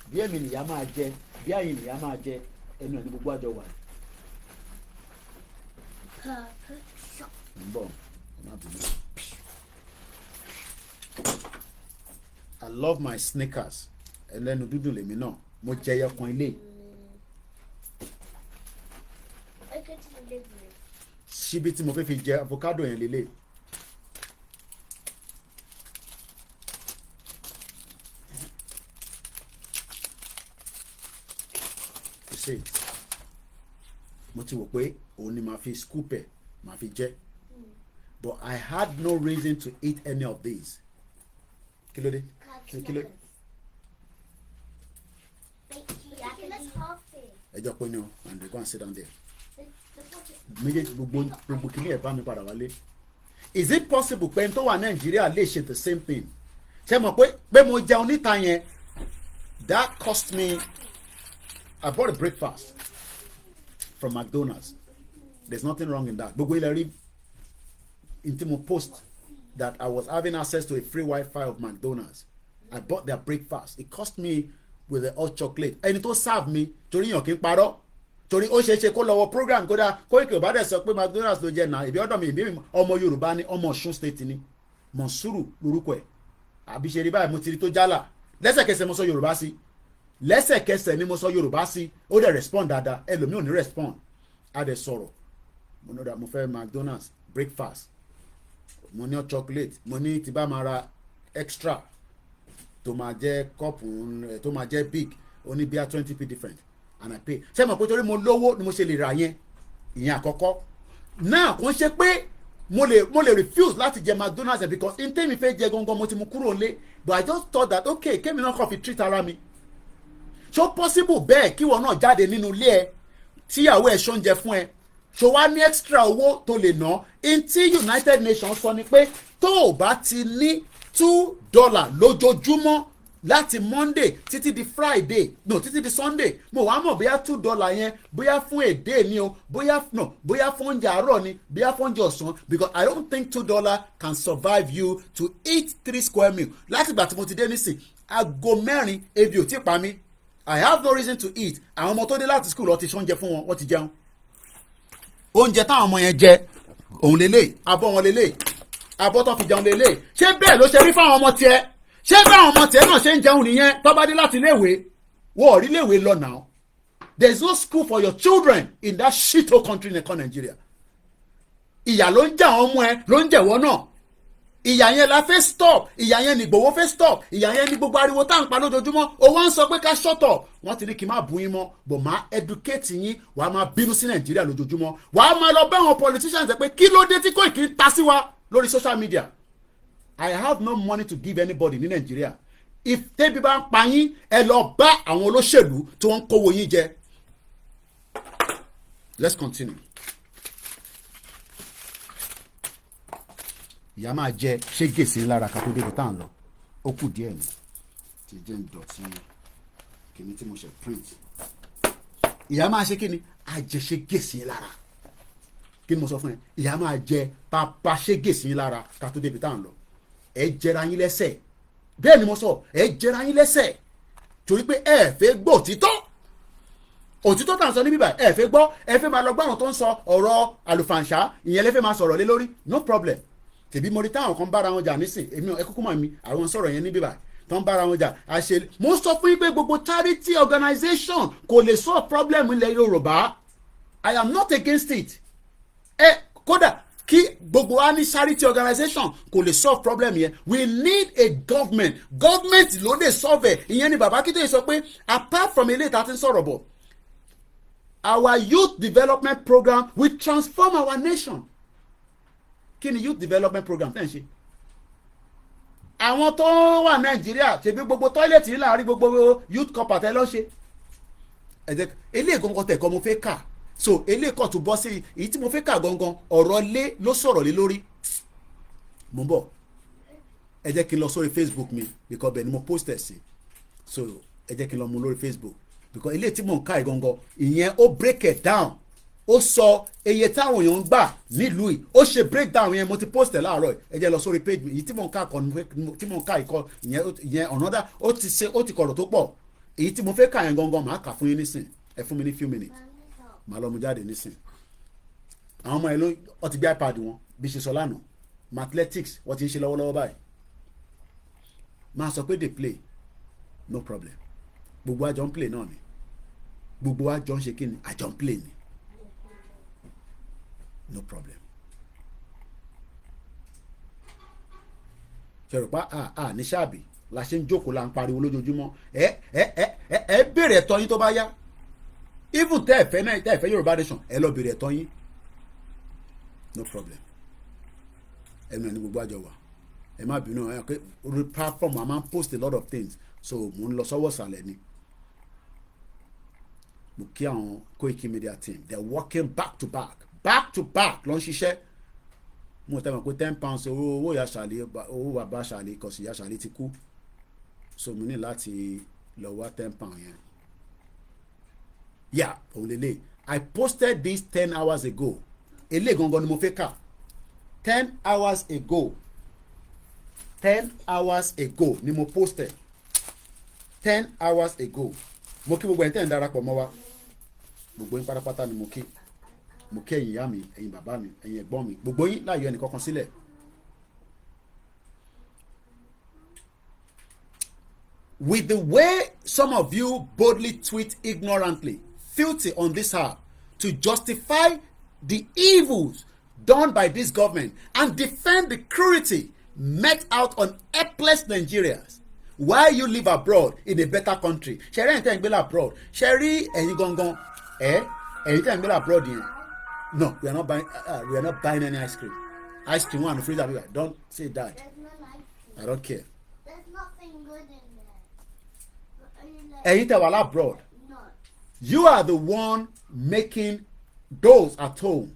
Bí èmi nìyá máa jẹ, bí àyìn nìyá máa jẹ, ẹnu ẹ̀ ní gbogbo àjọ wà. I love my Snickers. Ẹlẹ́nu dúdú lèmi náà. Mo jẹ ẹyọkan ilé. Ṣíbí tí mo fẹ́ fi jẹ avocado yẹn lélẹ̀. You see, mo ti wò pé òun ni màá fi scoop ẹ̀, màá fi jẹ. But I had no reason to eat any of these. Kí ló dé? Kí ló dé? Ẹ jọ pé ní o, and they go and sit down there. Méjèèjì gbogbo kìíní ẹ̀ bá mi padà wálé. Is it possible pé n tó wà Nàìjíríà lè ṣe the same thing? Ṣé mo pé mo jẹun níta yẹn? That cost me. I bought a breakfast from McDonald's. There's nothing wrong in that. Gbogbo ilẹ̀ rí intimo post that I was having access to a free Wi-Fi of McDonald's. I bought their breakfast. It cost me with the hot chocolate. Ẹni tó serve me torí yàn kí n parọ́. Torí ó ṣe kó lọ́wọ́ program kódà Koiki bá dẹ̀ sọ pé McDonald's ló jẹ́ náà. Ìbí ọ̀dọ̀ mi ìbí ọmọ Yorùbá ni, ọmọ Ọ̀ṣun state ni. Mọ̀nsúrù lórúkọ ẹ̀. Àbí ṣe rí báyìí mo ti rí tó jálà. Lẹ́sẹ̀kẹsẹ̀ mo sọ Yorùbá sí. Lẹ́sẹ̀kẹsẹ̀ ni mo sọ Yorùbá sí. Ó dẹ̀ respond dáadáa. Ẹlòmíì ò ní respond. A dẹ̀ sọ̀rọ̀. Mo ní mo fẹ́ McDonald's breakfast. Mo ní hot chocolate. Mo ní tí bá máa ra extra tó máa jẹ́ kọ́ọ̀pù tó máa jẹ́ big ó ní bíi 20p different and I pay. Ṣé mo pé torí mo lówó ni mo ṣe lè ra yẹn ìyẹn àkọ́kọ́. Náà kò ń ṣe pé mo lè refuse láti jẹ McDonald's because in tèmi fẹ́ jẹ gangan mo ti mú kúrò lé, but I just thought that okay kémi náà kàn fi treat ara mi. Ṣó possible bẹ́ẹ̀ kí wọn náà jáde nínú ilé ẹ tíyàwó ẹ̀ ṣóúnjẹ fún ẹ ṣó wá ní extra owó tó lè ná in tí United Nations sọ ni pé tó o bá ti ní $2 lójoojúmọ́ láti Monday títí di Friday títí di Sunday mo wá mọ̀ bóyá $2 yẹn bóyá fún èdè ni o bóyá fún oúnjẹ àárọ̀ ni bóyá fún oúnjẹ ọ̀sán because I don't think $2 can survive you to eat 3 square meal. Láti ìgbà tí mo ti dé nísìn aago 4 ebi ò tí pa mí I have no reason to eat. Àwọn ọmọ tó dé láti school ó ti ṣoúnjẹ fún wọn, wọ́n ti jẹun. Oúnjẹ táwọn ọmọ yẹn jẹ òun lélẹ̀, abọ́ wọn lélẹ̀, abọ́ tó fi jẹun lélẹ̀. Ṣé bẹ́ẹ̀ ló ṣe rí fáwọn ọmọ tiẹ̀? Ṣé báwọn ọmọ tiẹ̀ náà ṣe ń jẹun nìyẹn tó bá dé láti iléèwé? Wọ́n ò rí iléèwé lọ now. There is no school for your children in that shithole country called Nigeria. Ìyà ló ń jẹ àwọn ọmọ ẹ, ló ń jẹ̀wọ́ náà. Ìyà yẹn la fẹ́ stop, ìyà yẹn ni Ìgbòho fẹ́ stop, ìyà yẹn ni gbogbo ariwo tá à ń pa lójoojúmọ́. Ó wá ń sọ pé ká shut up. Wọ́n ti ní kí n má bú yín mọ́, bò má educate yín, wàá máa bínú sí Nàìjíríà lójoojúmọ́. Wàá máa lọ bá àwọn politicians ẹ pé kí ló dé tí Koiki ń ta sí wa lórí social media. I have no money to give anybody ní Nàìjíríà. If tẹ́bí bá ń pa yín, ẹ lọ bá àwọn olóṣèlú tí wọ́n ń kówó yín jẹ. Let's continue. Ìyá máa jẹ ṣé gèsè lára ká tó débi tá à ń lọ. Ó kù díẹ̀ ni. Ti jẹ́ ń dọ̀tí kìíní tí mo ṣe print. Ìyá máa ṣe kí ni? Àjẹṣe gèsè lára. Kí ni mo sọ fún ẹ? Ìyá máa jẹ pàpà ṣé gèsè lára ká tó débi tá à ń lọ. Ẹ jẹra yín lẹ́sẹ̀. Bẹ́ẹ̀ ni mo sọ, ẹ jẹra yín lẹ́sẹ̀. Torí pé ẹ fẹ́ gbọ́ òtítọ́. Òtítọ́ tá à ń sọ níbí báyìí ẹ fẹ́ gbọ́, ẹ fẹ́ máa lọ gbọ́ àwọn tó ń sọ ọ̀rọ̀ àlùfàǹṣá, ìyẹn lẹ fẹ́ máa sọ̀rọ̀ lé lórí. No problem. Tèbí mo rí táwọn kan bára wọn jà nísìn, èmi ẹ kúkú mọ̀ mi, àwọn sọ̀rọ̀ yẹn níbí báyìí tó ń bára wọn jà. Àṣẹ mo sọ fún yín pé gbogbo charity organization kò lè solve problem ilẹ̀ Yorùbá. I am not against it. Kódà kí gbogbo wa ní charity organization kò lè solve problem yẹn. We need a government. Government ló lè solve ẹ̀. Ìyẹn ni bàbá Akíntóyè sọ pé apart from ilé ìta tí ń sọ̀rọ̀ bọ̀, our youth development program will transform our nation. Kí ni youth development program tẹ́ ń ṣe? Àwọn tó wà Nàìjíríà ṣebí gbogbo tọ́ílẹ̀tì yìí láàrin gbogbo youth corps tẹ́ lọ́ ṣe. Eléyìí gangan tẹ̀kọ́ mo fẹ́ kà. So eléyìí kọ̀ tó bọ́ sí èyí tí mo fẹ́ kà gangan ọ̀rọ̀ lé ló sọ̀rọ̀ lé lórí. Mo ń bọ̀. Ẹ jẹ́ kí n lọ sórí Facebook mi because bẹ́ẹ̀ ni mo post ẹ̀ sí. So ẹ jẹ́ kí n lọ mú lórí Facebook because eléyìí tí mò ń ká ìgangan ìyẹn ó break it down. Ó sọ iye táwọn èèyàn ń gbà nílùú yìí, ó ṣe breakdown yẹn, mo ti post ẹ̀ láàárọ̀ ẹ jẹ́ lọ sórí page mi. Èyí tí mò ń ká tí mò ń ká ìkọ ìyẹn ọ̀nàdà ó ti kọ̀rọ̀ tó pọ̀. Èyí tí mo fẹ́ kà yẹn gangan màá kà fún yín nísìn, ẹ fún mi ní few minutes màá lọ mú jáde nísìn. Àwọn ọmọ ẹ ló ọ ti gbé iPad wọn bí ṣe sọ lánàá, mathematics wọ́n ti ń ṣe lọ́wọ́lọ́wọ́ báyìí. Máa sọ pé they play no problem, gbogbo àjọ ń play náà ni, gbogbo àjọ ń ṣe kí ni àjọ ń play ni. No problem. Ṣèrùpá ní ṣáàbì la ṣe ń jókòó la ń pariwo lójoojúmọ́. Ẹ bèrè ẹ̀tọ́ yín tó bá yá. Even tẹ́ ẹ fẹ́ Yorùbá nation ẹ lọ bèrè ẹ̀tọ́ yín. No problem. Ẹnu ẹni gbogbo àjọ wà. Ẹ má bínú ẹ pé orí platform a máa ń post a lot of things, so mo ń lọ sọ́wọ́ sàlẹ̀ ni. Mo kí àwọn Koikimedia team, they are working back to back ló ń ṣiṣẹ́. Mo tẹ́ mọ̀ pé £10 owó ìyá ṣàlẹ̀, owó bàbá ṣàlẹ̀ kò sí ìyá ṣàlẹ̀ ti kú, so mo ní láti lọ wá £10 yẹn. Yeah, òun lélẹ̀. I posted this 10 hours ago. Eléyìí gangan ni mo fẹ́ kà. 10 hours ago. 10 hours ago ni mo posted. 10 hours ago. Mo kí gbogbo ẹni tẹ́ ń darapọ̀ mọ́ wa. Gbogbo yín pátápátá ni mo kí. Mo kí ẹ̀yin ìyá mi, ẹ̀yin bàbá mi, ẹ̀yin ẹ̀gbọ́n mi, gbogbo yín láyọ̀ ẹnì kankan sílẹ̀. With the way some of you boldly tweet ignorantly, filthy on this app to justify the evils done by this government and defend the cruelty met out on helpless Nigerians while you live abroad in a better country. Ṣé rí ẹ̀yin tẹ́ ń gbé abroad? Ṣé rí ẹ̀yin gangan ẹ̀yin tẹ́ ń gbé abroad yẹn? No, we are not buying any ice cream. Ice cream one freezer. Don't say that. I don't care. There's nothing good in there. Ẹ̀yin tẹ́ wà abroad. You are the one making those at home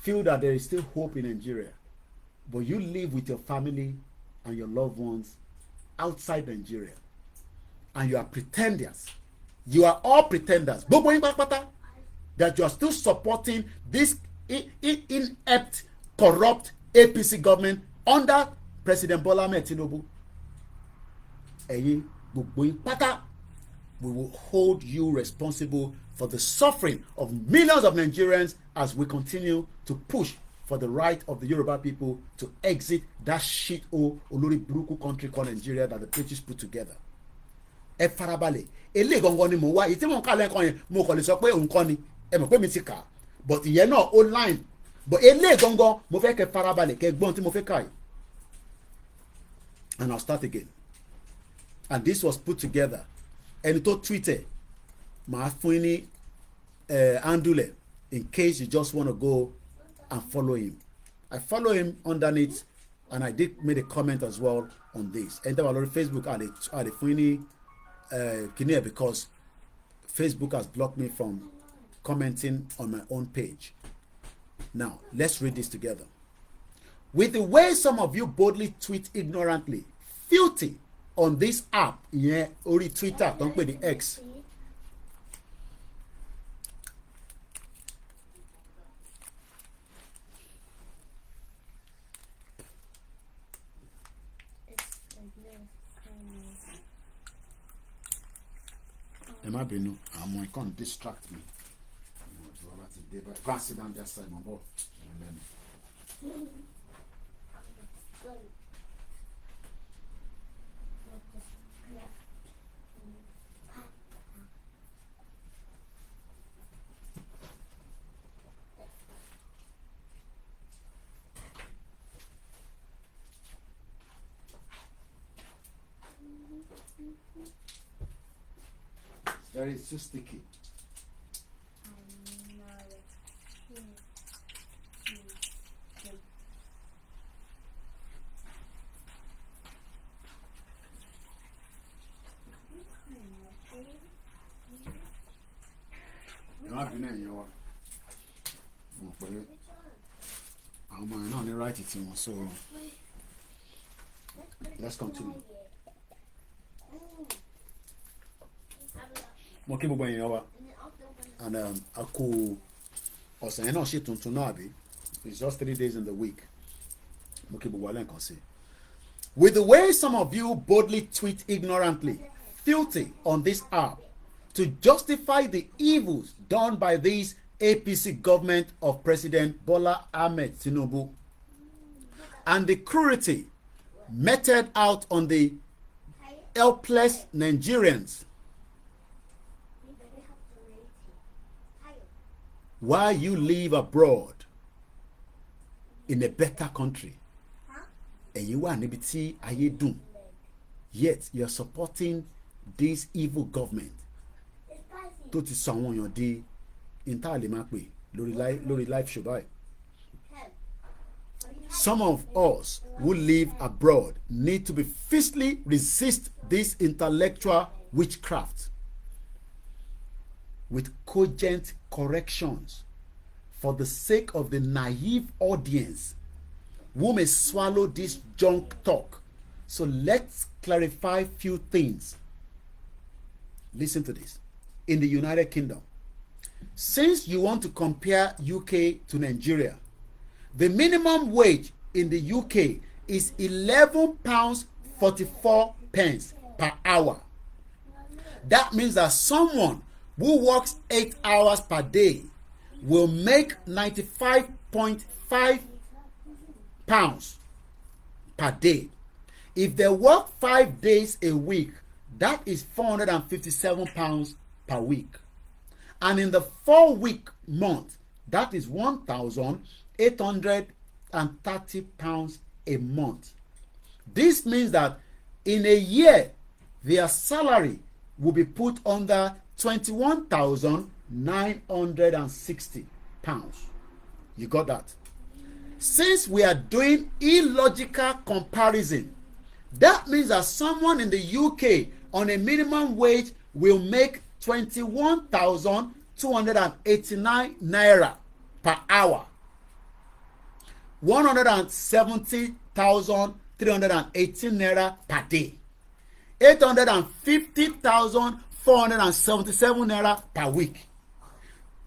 feel that there is still hope in Nigeria. But you live with your family and your loved ones outside Nigeria. And you are pretenders. You are all pretenders. Gbogbo yín pátápátá. That you are still supporting this inept, corrupt APC government under President Bola Ahmed Tinubu. Ẹ̀yin gbogbo yín pátá, we will hold you responsible for the suffering of millions of Nigerians as we continue to push for the right of the Yoruba people to exit that shit olórí burúkú country called Nigeria that the British put together. Ẹ farabalẹ̀, eléyìí gangan ni mo wá, èyí tí mo ń kà lẹ́kọ̀ọ́ yẹn mo kàn lè sọ pé nǹkan ni, ẹ mọ̀ pé mi ti kà, but ìyẹn náà ó line, but eléyìí gangan mo fẹ́ kẹ́ farabalẹ̀ kẹ́ gbọ́n tí mo fẹ́ kà yìí. And I'll start again. And this was put together. Ẹni tó tweeted, màá fún yín ní handle in case you just want to go and follow him. I follow him underneath, and I did made a comment as well on this. Enter my Facebook and the funny kini because Facebook has blocked me from commenting on my own page. Now let's read this together. With the way some of you boldly tweet ignorantly, filthy on this app, yeah, or Twitter, don't play the X. Ẹ má bínú, àwọn ikán distract me. Go and sit down that side, my boy. It's too sticky. So let's continue. Mo kí gbogbo èèyàn wa, and a kú ọ̀sẹ̀ yẹn náà ṣì tuntun náà àbí, it's just 3 days in the week. Mo kí gbogbo wa lẹ́ẹ̀kan sí. With the way some of you boldly tweet ignorantly, filthy on this app to justify the evils done by this APC government of President Bola Ahmed Tinubu and the cruelty meted out on the helpless Nigerians. While you live abroad in a better country, and you are níbi tí ayé dùn, yet you are supporting this evil government tó ti sọ àwọn èèyàn di entirely máa pè lórí live show báyìí. Some of us who live abroad need to be fiercely resist this intellectual witchcraft with cogent corrections for the sake of the naive audience who may swallow this junk talk. So let's clarify few things. Listen to this. In the United Kingdom, since you want to compare UK to Nigeria, the minimum wage in the UK is £11.44 per hour. That means that someone who works 8 hours per day will make £95.5 per day. If they work 5 days a week, that is £457 per week. And in the 4-week month, that is £1,830 a month. This means that in a year, their salary will be put under £21,960. You got that? Since we are doing illogical comparison, that means that someone in the UK on a minimum wage will make 21,289 naira per hour, 170,318 naira per day, 850,477 naira per week.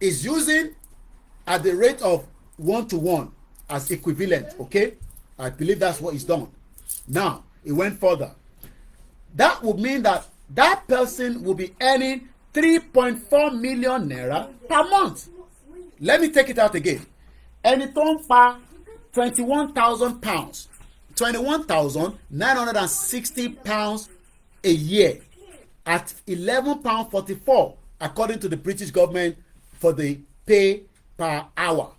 Is using at the rate of 1-to-1 as equivalent. Okay, I believe that's what is done. Now it went further. That would mean that that person will be earning 3.4 million naira per month. Let me take it out again. Ẹni tó ń pa 21,000 pounds, 21,960 pounds a year at £11.44 according to the British government for the pay per hour.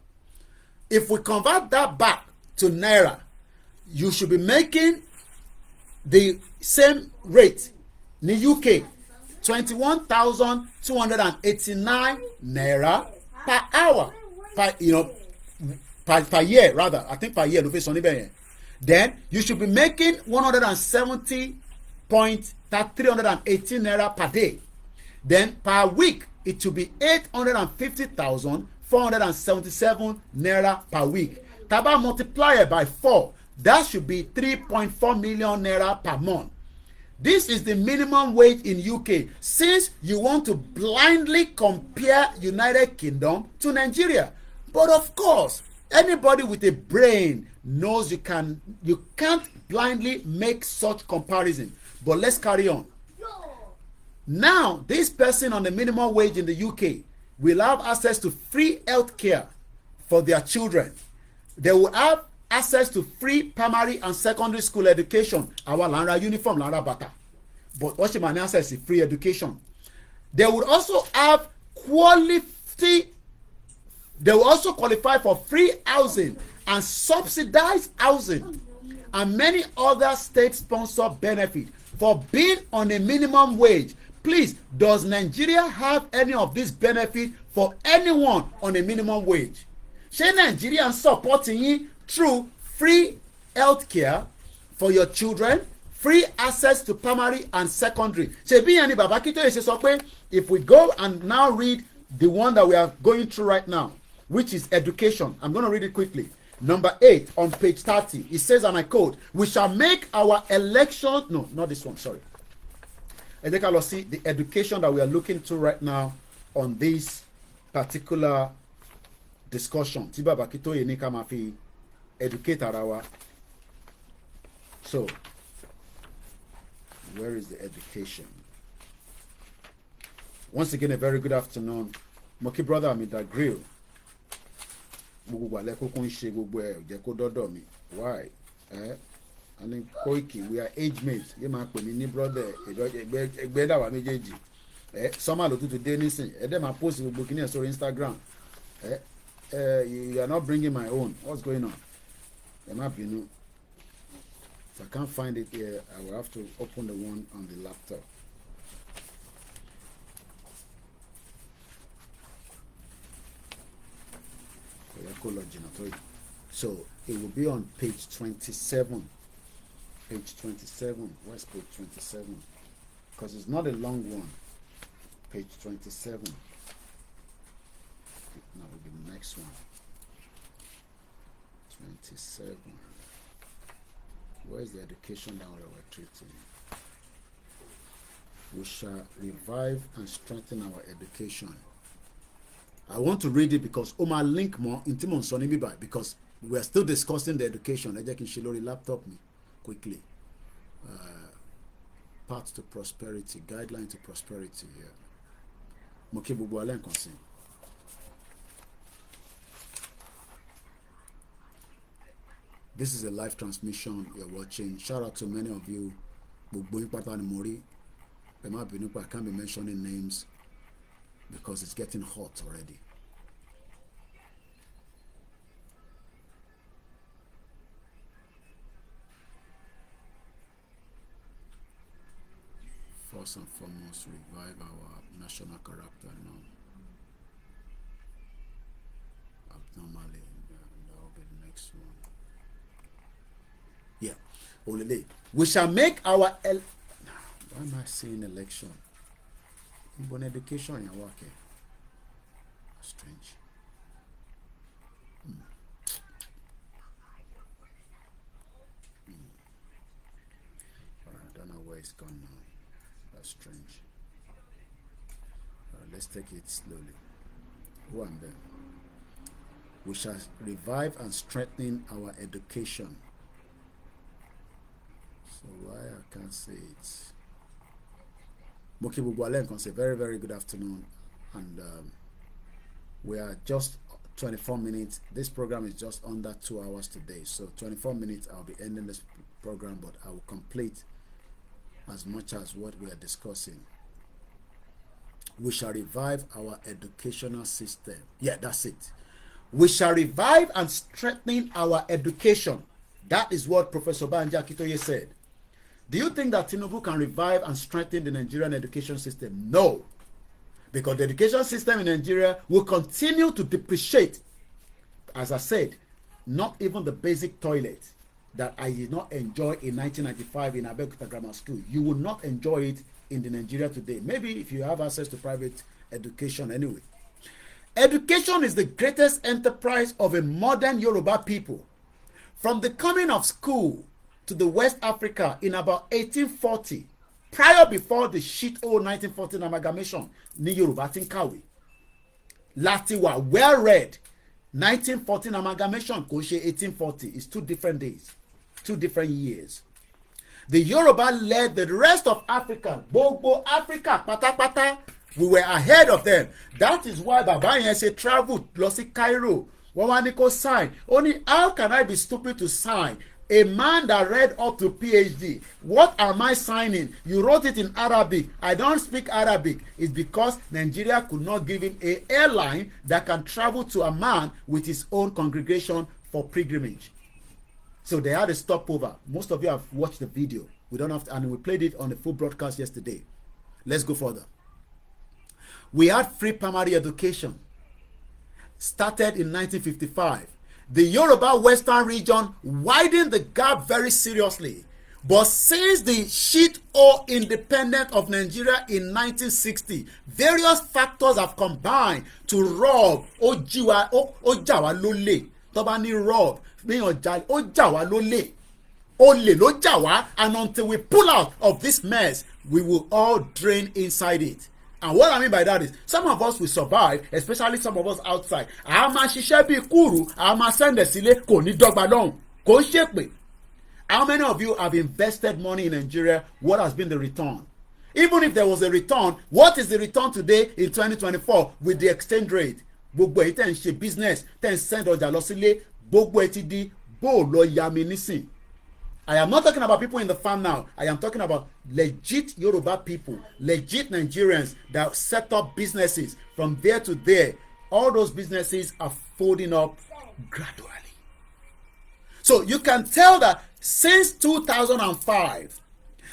If we convert that back to naira, you should be making the same rate in the UK, 21,289 naira per hour, per year rather. I think per year. Then you should be making 170.318 naira per day. Then per week it should be 850,477 naira per week. Taba multiply it by 4. That should be 3.4 million naira per month. This is the minimum wage in UK. Since you want to blindly compare United Kingdom to Nigeria, but of course, anybody with a brain knows you can't blindly make such comparison. But let's carry on. Now, this person on the minimum wage in the UK will have access to free health care for their children. They will have access to free primary and secondary school education. Our Lara uniform, Lara bata. But what should access is free education. They would also have quality. They will also qualify for free housing and subsidized housing and many other state-sponsored benefits for being on a minimum wage. Please, does Nigeria have any of these benefits for anyone on a minimum wage? Ṣé Nigeria supporting you through free health care for your children, free access to primary and secondary? Ṣebí yẹn ni Baba Akintoye ṣe sọ pé if we go and now read the one that we are going through right now, which is education. I'm going to read it quickly. Number 8 on page 30. It says, and I quote, we shall make our election, no, not this one, sorry. And then I'll see the education that we are looking to right now on this particular discussion. Tí Baba Akintoye ní ká máa fi educate ara wa. So, where is the education? Once again, a very good afternoon. Moki brother, I'm in that grill. Why? I mean, Koiki, we are age mates. You might put me brother. Summer look today, listen. And then I post the book in so Instagram. You are not bringing my own. What's going on? There might be no. If I can't find it here, I will have to open the one on the laptop. So it will be on page 27. Page 27. Where's page 27? Because it's not a long one. Page 27. Now will be the next one. 27. Where's the education that we were treating? We shall revive and strengthen our education. I want to read it because Omar link more in Timon Sonny by because we are still discussing the education. I can show laptop me quickly. Path to prosperity, guideline to prosperity here. Moke bubu alen konsin. This is a live transmission you're watching. Shout out to many of you. Bubu Patani Mori. I can't be mentioning names because it's getting hot already. First and foremost, revive our national character now. Abnormally, that will be the next one. Yeah, Olele. We shall make our why am I saying election? Bon education in work. Strange. I don't know where it's gone now. That's strange. Let's take it slowly. One then. We shall revive and strengthen our education. So why I can't say it? Moki Bugwalen can say very, very good afternoon. And we are just 24 minutes. This program is just under 2 hours today. So 24 minutes, I'll be ending this program, but I will complete as much as what we are discussing. We shall revive our educational system. Yeah, that's it. We shall revive and strengthen our education. That is what Professor Banja Kitoye said. Do you think that Tinubu can revive and strengthen the Nigerian education system? No. Because the education system in Nigeria will continue to depreciate. As I said, not even the basic toilet that I did not enjoy in 1995 in Abeokuta Grammar School. You will not enjoy it in the Nigeria today. Maybe if you have access to private education anyway. Education is the greatest enterprise of a modern Yoruba people. From the coming of school to the West Africa in about 1840, prior before the shit old 1914 amalgamation, ni Yoruba tin kàwé. Láti wà well read. 1914 amalgamation kò ṣe 1840. It's 2 different days, 2 different years. The Yoruba led the rest of Africa. Gbogbo Africa pátápátá. We were ahead of them. That is why Baba yẹn ṣe travel lọ sí Cairo. Wọ́n wá ní kó sign. Only how can I be stupid to sign? A man that read up to PhD. What am I signing? You wrote it in Arabic. I don't speak Arabic. It's because Nigeria could not give him an airline that can travel to a man with his own congregation for pilgrimage. So they had a stopover. Most of you have watched the video. We don't have to, and we played it on the full broadcast yesterday. Let's go further. We had free primary education. Started in 1955. The Yoruba Western region widened the gap very seriously. But since the shit or independence of Nigeria in 1960, various factors have combined to rob Ojawa Lole. Tobani rob, Ojawa Lole. Ole lo Jawa, and until we pull out of this mess, we will all drain inside it. And what I mean by that is, some of us will survive, especially some of us outside. A máa ṣiṣẹ́ bí kúrú, a máa sẹ́ndẹ̀ sílé, kò ní dọ́gba lọ́hùn, kò ń ṣèpè. How many of you have invested money in Nigeria? What has been the return? Even if there was a return, what is the return today in 2024 with the exchange rate? Gbogbo èyí tẹ́ ń ṣe business, tẹ́ ń send ọjà lọ sílé, gbogbo ẹ̀ ti di bó lọ yá mi nísìn. I am not talking about people in the farm now. I am talking about legit Yoruba people, legit Nigerians that set up businesses from there to there. All those businesses are folding up gradually. So you can tell that since 2005,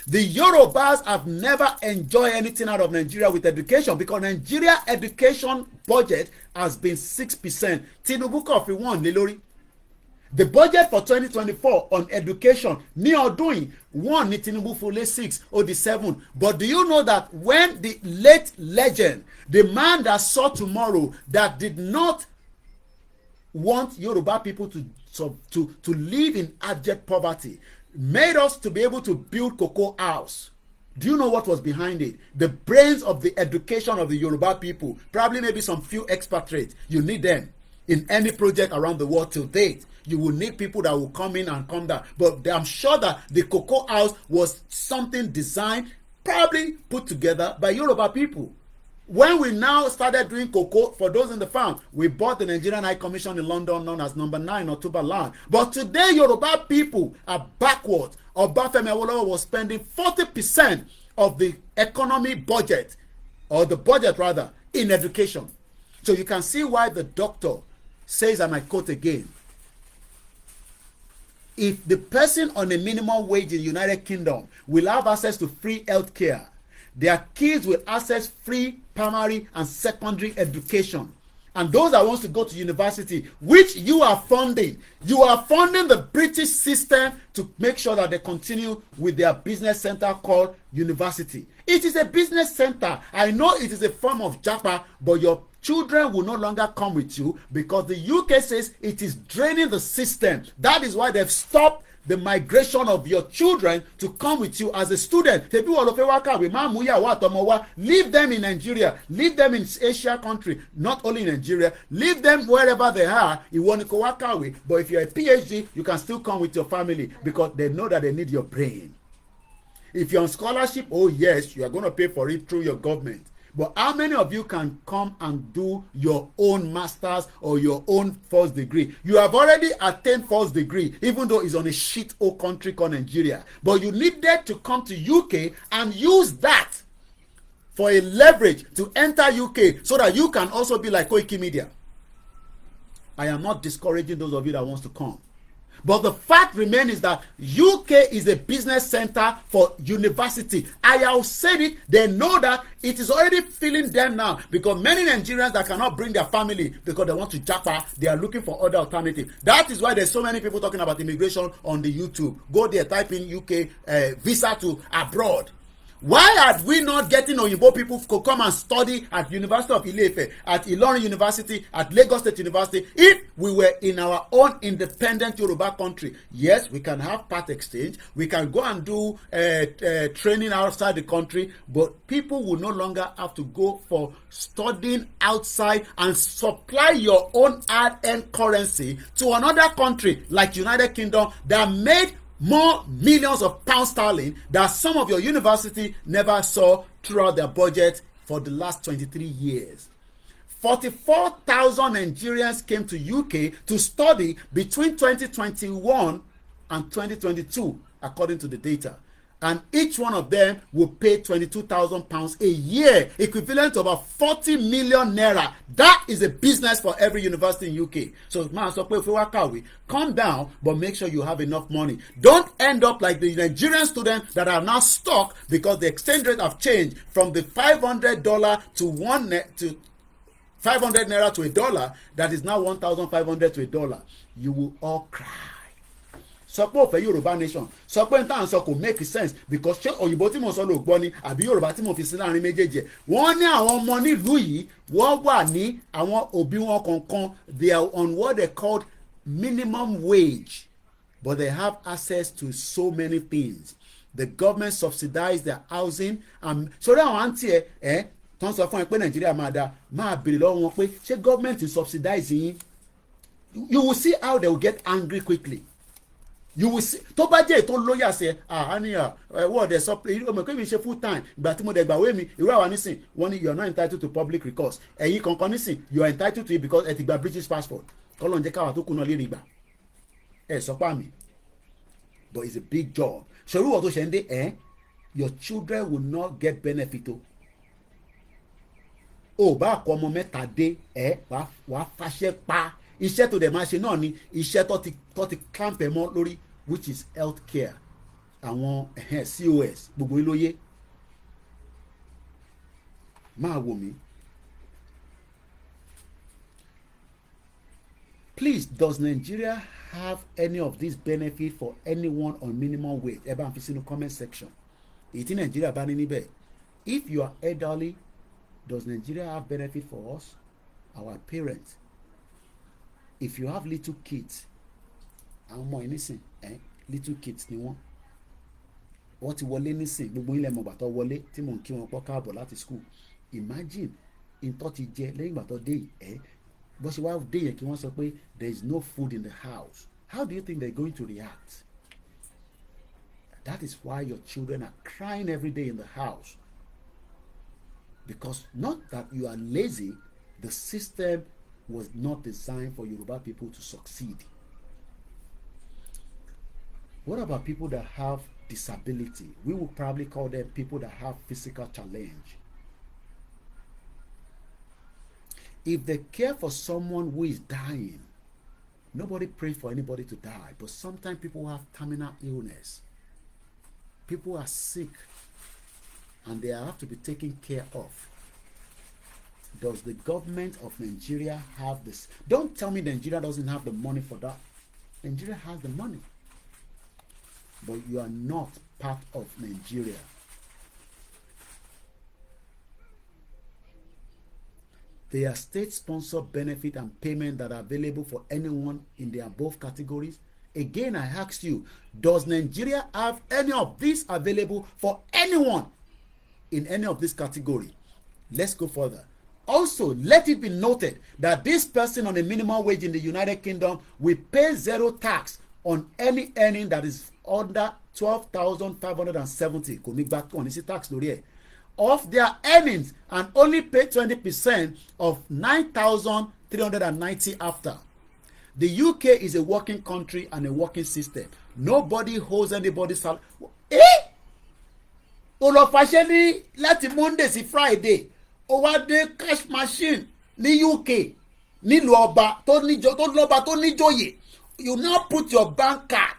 the Yorubas have never enjoyed anything out of Nigeria with education, because Nigeria education budget has been 6%. Tinubu Kofi won lórí. The budget for 2024 on education, ní ọdún yìí, one ní Tinubu fole 6 or the 7. But do you know that when the late legend, the man that saw tomorrow, that did not want Yoruba people to live in abject poverty, made us to be able to build cocoa house. Do you know what was behind it? The brains of the education of the Yoruba people. Probably maybe some few expatriates. You need them in any project around the world till date. You will need people that will come in and come down. But I'm sure that the cocoa house was something designed, probably put together by Yoruba people. When we now started doing cocoa, for those in the farm, we bought the Nigerian High Commission in London known as number 9 Otuba land. But today, Yoruba people are backwards. Obafemi Awolowo was spending 40% of the economy budget, or the budget rather, in education. So you can see why the doctor says, and I quote again, if the person on a minimum wage in the United Kingdom will have access to free health care, their kids will access free primary and secondary education. And those that want to go to university, which you are funding the British system to make sure that they continue with their business center called university. It is a business center. I know it is a form of japa, but your children will no longer come with you because the UK says it is draining the system. That is why they've stopped the migration of your children to come with you as a student. Leave them in Nigeria, leave them in Asia country, not only in Nigeria, leave them wherever they are. You want to go work away, but if you're a PhD, you can still come with your family because they know that they need your brain. If you're on scholarship, oh yes, you are going to pay for it through your government. But how many of you can come and do your own master's or your own first degree? You have already attained first degree, even though it's on a shit old country called Nigeria. But you needed to come to UK and use that for a leverage to enter UK so that you can also be like Koikimedia. I am not discouraging those of you that wants to come. But the fact remains is that UK is a business center for university. I have said it, they know that it is already filling them now because many Nigerians that cannot bring their family because they want to japa, they are looking for other alternatives. That is why there's so many people talking about immigration on the YouTube. Go there, type in UK visa to abroad. Why are we not getting Oyinbo people to come and study at University of Ile-Ife, at Ilorin University, at Lagos State University, if we were in our own independent Yoruba country? Yes, we can have part exchange, we can go and do training outside the country, but people will no longer have to go for studying outside and supply your own hard-earned currency to another country like United Kingdom that made more millions of pounds sterling that some of your university never saw throughout their budget for the last 23 years. 44,000 Nigerians came to UK to study between 2021 and 2022, according to the data. And each one of them will pay 22,000 pounds a year, equivalent to about 40 million naira. That is a business for every university in UK. So, man, so if you work out, calm down, but make sure you have enough money. Don't end up like the Nigerian students that are now stuck because the exchange rate have changed from the $500 to 500 naira to $1. That is now 1,500 to $1. You will all cry. Sọ pé òfẹ́ Yorùbá nation sọ pé n tá à ń sọ kò make sense because ṣé òyìnbó tí mo sọ ló gbọ́ ni àbí Yorùbá tí mo fi sí láàrin méjèèjì wọ́n ní àwọn ọmọ nílùú yìí wọ́n wà ní àwọn òbí wọn kọ̀ọ̀kan they are on what they called minimum wage but they have access to so many things. The government subsidize their housing and sórí àwọn àǹtí ẹ tó ń sọ fún ẹ pé Nàìjíríà máa da máa béèrè lọ́wọ́ wọn pé ṣé government subsidize yín. You will see how they will get angry quickly. You will see tó bá jẹ́ ètò lóyà sí àníyàn wọ́ọ̀dẹ̀ sọ pé ọmọ ìpínlẹ̀ ṣe full time ìgbà tí mo dẹ̀ gbàwé mi irú àwa nísìn wọ́n ní you are not entitled to public recourse ẹ̀yin kankan nísìn you are entitled to it because ẹ ti gba British passport kọ́lọ́n jẹ́ káwa tó kùnà lérí ìgbà ẹ sọ pa mi but it's a big job ṣòro wọ́n tó ṣe ń dé your children will not get benefit o bá kọ ọmọ mẹ́ta dé wàá fàṣẹ pa iṣẹ́ tó dẹ̀ máa ṣe náà ni iṣẹ́ tó ti clamp ẹ̀ mọ́ lórí which is health care àwọn COS gbogbo ilóye máa wò mí. Please, does Nigeria have any of this benefit for anyone on minimum wage? Ẹ bá ń fi sínú comment section. Èyí tí Nigeria bá ní níbẹ̀. If you are elderly, does Nigeria have benefit for us, our parents? If you have little kids, àwọn ọmọ yìí nísìn little kids ni wọ́n ti wọlé nísìn gbogbo ilẹ̀ mọ̀gbà tó wọlé tí mò ń kí wọn pọ̀ káàbọ̀ láti school. Imagine ìtọ́ ti jẹ lẹ́yìn ìgbà tó dé yìí bó ṣe wá dé yẹn kí wọ́n sọ pé there is no food in the house. How do you think they are going to react? That is why your children are crying every day in the house. Because not that you are lazy, the system was not designed for Yoruba people to succeed. What about people that have disability? We will probably call them people that have physical challenge. If they care for someone who is dying, nobody prays for anybody to die, but sometimes people have terminal illness. People are sick and they have to be taken care of. Does the government of Nigeria have this? Don't tell me Nigeria doesn't have the money for that. Nigeria has the money. But you are not part of Nigeria. There are state-sponsored benefit and payment that are available for anyone in the above categories. Again, I ask you, does Nigeria have any of these available for anyone in any of this category? Let's go further. Also, let it be noted that this person on a minimum wage in the United Kingdom will pay zero tax on any earning that is under 12,570 kò ní gba kàn ní sí tax lórí ẹ̀ of their earnings and only pay 20% of 9,390 after. The UK is a working country and a working system. Nobody holds anybody's salary. O lọ fàṣẹ ní láti Monday sí Friday ó wá dé cash machine ní UK nílùú ọba tó níjòyè. You now put your bank card.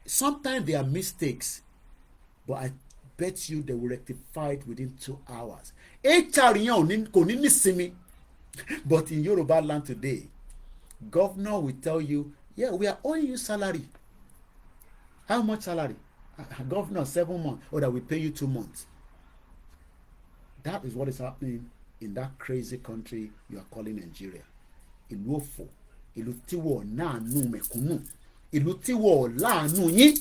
Sometimes there are mistakes, but I bet you they will rectify it within 2 hours. HR yẹn kò ní nísinmi. But in Yoruba land today, governor will tell you, yeah, we are owing you salary. How much salary? Governor, 7 months. Or that we pay you 2 months. That is what is happening in that crazy country you are calling Nigeria. Ìlú òfò, ìlú tí wọ́n láàánú mẹ̀kúnnù, ìlú tí wọ́n láàánú yín,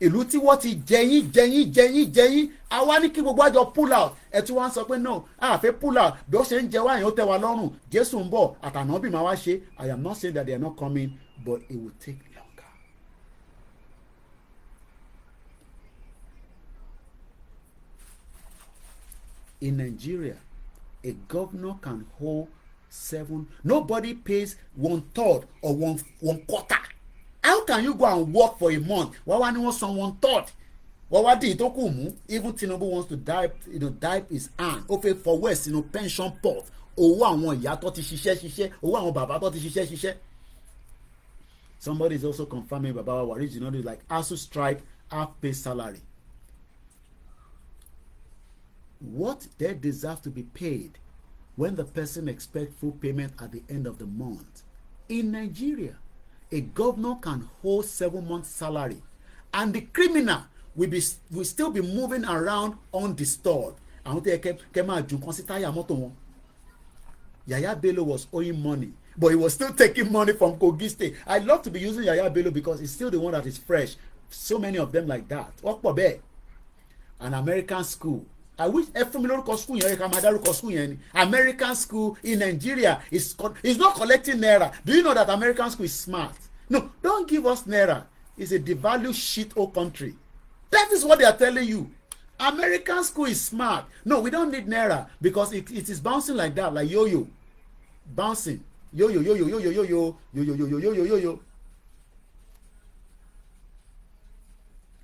ìlú tí wọ́n ti jẹyín. Àwa ní kí gbogbo àjọ pull out. Ẹ tí wọ́n sọ pé no, a fẹ́ pull out. Bí ó ṣe ń jẹ wáyé ó tẹ́ wa lọ́rùn. Jésù ń bọ̀, àtànábì máa wá ṣe. I am not saying that they are not coming, but it will take longer. In Nigeria, a governor can hold 7. Nobody pays 1/3 or one quarter. How can you go and work for a month? Why wá ní wọ́n san 1/3? Wọ́n wá dín tó kù mú. Even Tinubu wants to dive his hand. Ó fẹ́ fọwọ́ ẹ̀ sínú pension pot. Owó àwọn ìyá tó ti ṣiṣẹ́. Owó àwọn bàbá tó ti ṣiṣẹ́. Somebody is also confirming Baba wa originally like ASU strike, half pay salary. What they deserve to be paid when the person expects full payment at the end of the month. In Nigeria, a governor can hold 7 months salary and the criminal will still be moving around undisturbed. Àwọn tó yẹ kẹ́ máa jù kan sí táyà mọ́tò wọn. Yaya Bello was owing money, but he was still taking money from Kogi State. I love to be using Yaya Bello because he's still the one that is fresh. So many of them like that. Wọ́n pọ̀ bẹ́ẹ̀. An American school. I wish every lórúkọ school yẹn ká máa dárúkọ school yẹn ni. American school in Nigeria is not collecting naira. Do you know that American school is smart? No, don't give us naira. It's a devalued shit hole country. That is what they are telling you. American school is smart. No, we don't need naira because it is bouncing like that, like yo-yo, bouncing, yo-yo.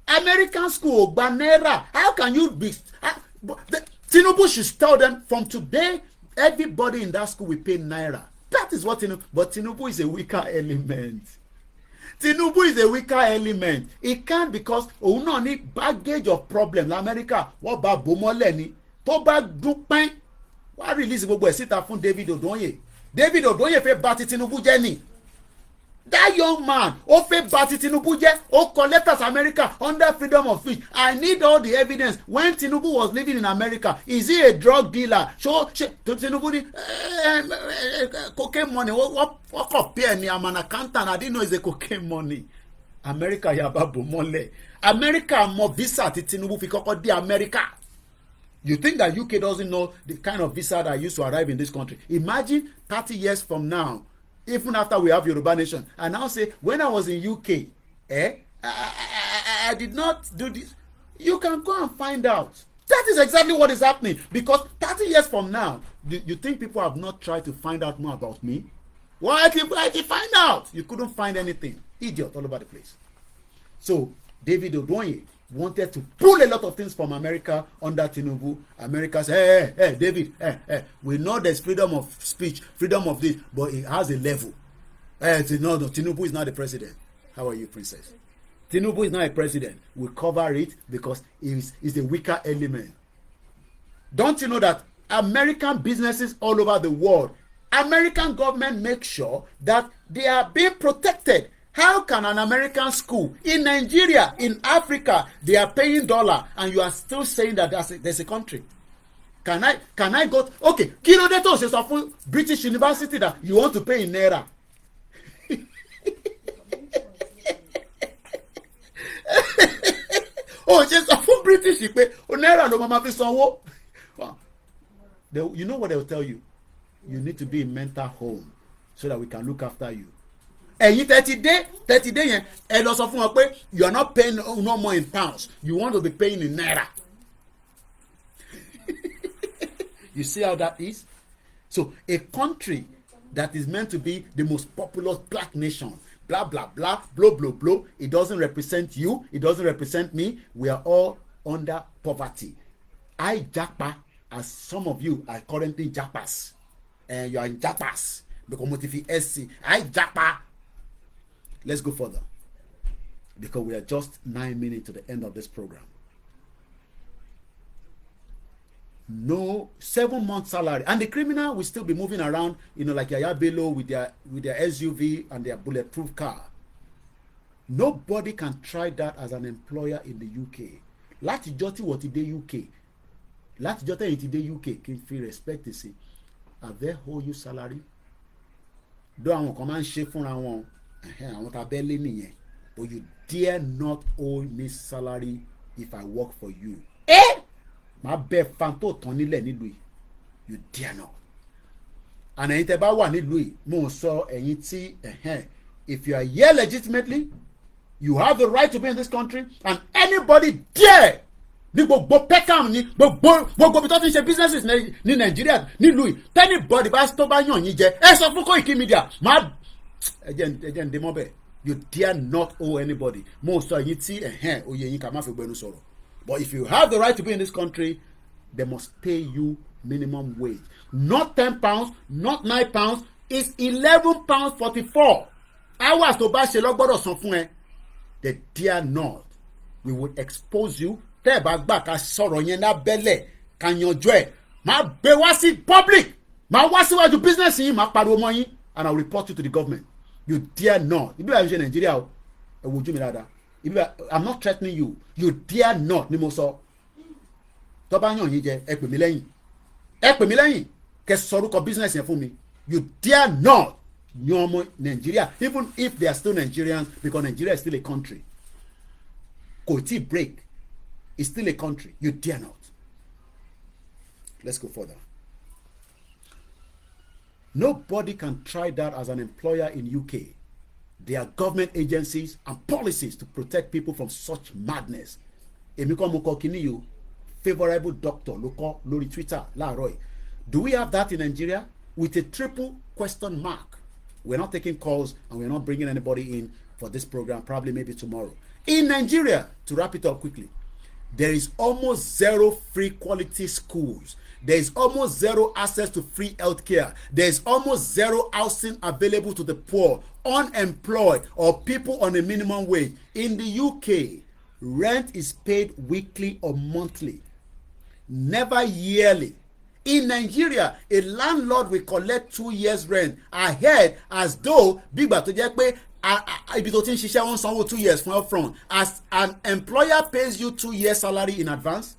American school gba naira. How can you be? Tinubu should tell them from today, everybody in that school will pay naira. That is what Tinubu. But Tinubu is a weaker element. Tinubu is a weaker element. It can't because òun náà ní baggage of problem l'America. Wọ́n bá bò mọ́lẹ̀ ni. Tó bá dún pẹ́n. Wọ́n á release gbogbo ẹ̀ síta fún David Odoye. David Odoye fẹ́ bà ti Tinubu jẹ́ ni. That young man, ó fẹ́ bà ti Tinubu jẹ́, ó kọ letters America under freedom of speech. I need all the evidence. When Tinubu was living in America, is he a drug dealer? Tinubu ní cocaine money. What compare ni? I'm an accountant. I didn't know it's a cocaine money. America yaba bomole. America mo visa ti Tinubu fi kọ́kọ́ dé America. You think that UK doesn't know the kind of visa that used to arrive in this country? Imagine 30 years from now. Even after we have Yoruba Nation, and now say, when I was in UK, I did not do this. You can go and find out. That is exactly what is happening. Because 30 years from now, you think people have not tried to find out more about me? Why did you find out? You couldn't find anything. Idiot all over the place. So, David Odoye wanted to pull a lot of things from America under Tinubu. America said, hey, David, we know there's freedom of speech, freedom of this, but it has a level. No, Tinubu is not the president. How are you, princess? Tinubu is not a president. We cover it because he's a weaker element. Don't you know that American businesses all over the world, American government makes sure that they are being protected. How can an American school in Nigeria, in Africa, they are paying dollar and you are still saying that there's a country? Can I go? Okay, kí ló dé tó ṣe sọ fún British University that you want to pay in naira? Oh, ṣe sọ fún British pé naira ló máa fi sanwó. You know what they will tell you? You need to be in mental home so that we can look after you. ẹ̀yin tẹ́tí dé yẹn ẹ lọ sọ fún wọn pé you are not paying no more in pounds, you want to be paying in naira. You see how that is? So a country that is meant to be the most populous black nation, blah blah blah, blow blow blow, it doesn't represent you, it doesn't represent me. We are all under poverty. I japa, as some of you are currently japas, and you are in japas because motifi SC. I japa. Let's go further because we are just 9 minutes to the end of this program. No 7 month salary, and the criminal will still be moving around, like Yaya Bello with their SUV and their bulletproof car. Nobody can try that as an employer in the UK. Láti jọ́ tí wọ́n ti dé UK, láti jọ́ tẹ̀yìn ti dé UK, kí n fi respect sí, have they hold you salary? Though àwọn kan máa ń ṣe fúnra wọn, àwọn tá a bẹ́ lé nìyẹn, but you dare not owe me salary if I work for you. Má bẹ fan tó tán nílẹ̀ nílùú yìí, you dare not. And ẹ̀yin tẹ́ bá wà nílùú yìí, mo sọ ẹ̀yin tí if you are here legitimately, you have the right to be in this country, and anybody dare ní gbogbo Peckham ní gbogbo bí tó ti ń ṣe businesses ní Nàìjíríà nílùú yìí, anybody tó bá yàn yín jẹ ẹ sọ fún Koikimedia má ẹjẹ ń dé mọ́ bẹ́ẹ̀, you dare not owe anybody. Mo sọ ẹ̀yin tí oyè yín ká má fi gbẹnu sọ̀rọ̀. But if you have the right to be in this country, they must pay you minimum wage. Not £10, not £9, it's £11.44. Hours tó bá ṣe lọ́gbọ́dọ̀ san fún ẹ. They dare not. We would expose you. Tẹ́ ẹ bá gbà ká sọ̀rọ̀ yẹn lábẹ́lẹ̀ ká yanjú ẹ̀. Máa gbé wá sí public. Máa wá síwájú business yín, máa pariwo mọ́ yín, and I will report you to the government. You dare not. Ibi bá ń ṣe Nàìjíríà o, ẹ wojú mi dáadáa. I'm not threatening you. You dare not ni mo sọ. Tó bá yàn yín jẹ ẹ pè mí lẹ́yìn. Ẹ pè mí lẹ́yìn kẹ́ sọ orúkọ business yẹn fún mi. You dare not yan ọmọ Nigeria, even if they are still Nigerians, because Nigeria is still a country. Kò tí break. It's still a country. You dare not. Let's go further. Nobody can try that as an employer in UK. There are government agencies and policies to protect people from such madness. Emiko Mokokiniyo, favorable doctor, loko lórí Twitter, láàárọ̀ yìí. Do we have that in Nigeria? With a triple question mark. We're not taking calls and we're not bringing anybody in for this program, probably maybe tomorrow. In Nigeria, to wrap it up quickly, there is almost zero free quality schools. There is almost zero access to free healthcare. There is almost zero housing available to the poor, unemployed, or people on a minimum wage. In the UK, rent is paid weekly or monthly, never yearly. In Nigeria, a landlord will collect 2 years' rent ahead, as though bígbà tó jẹ́ pé ibi tó ti ń ṣiṣẹ́ wọ́n sanwó 2 years from upfront, as an employer pays you 2 years' salary in advance.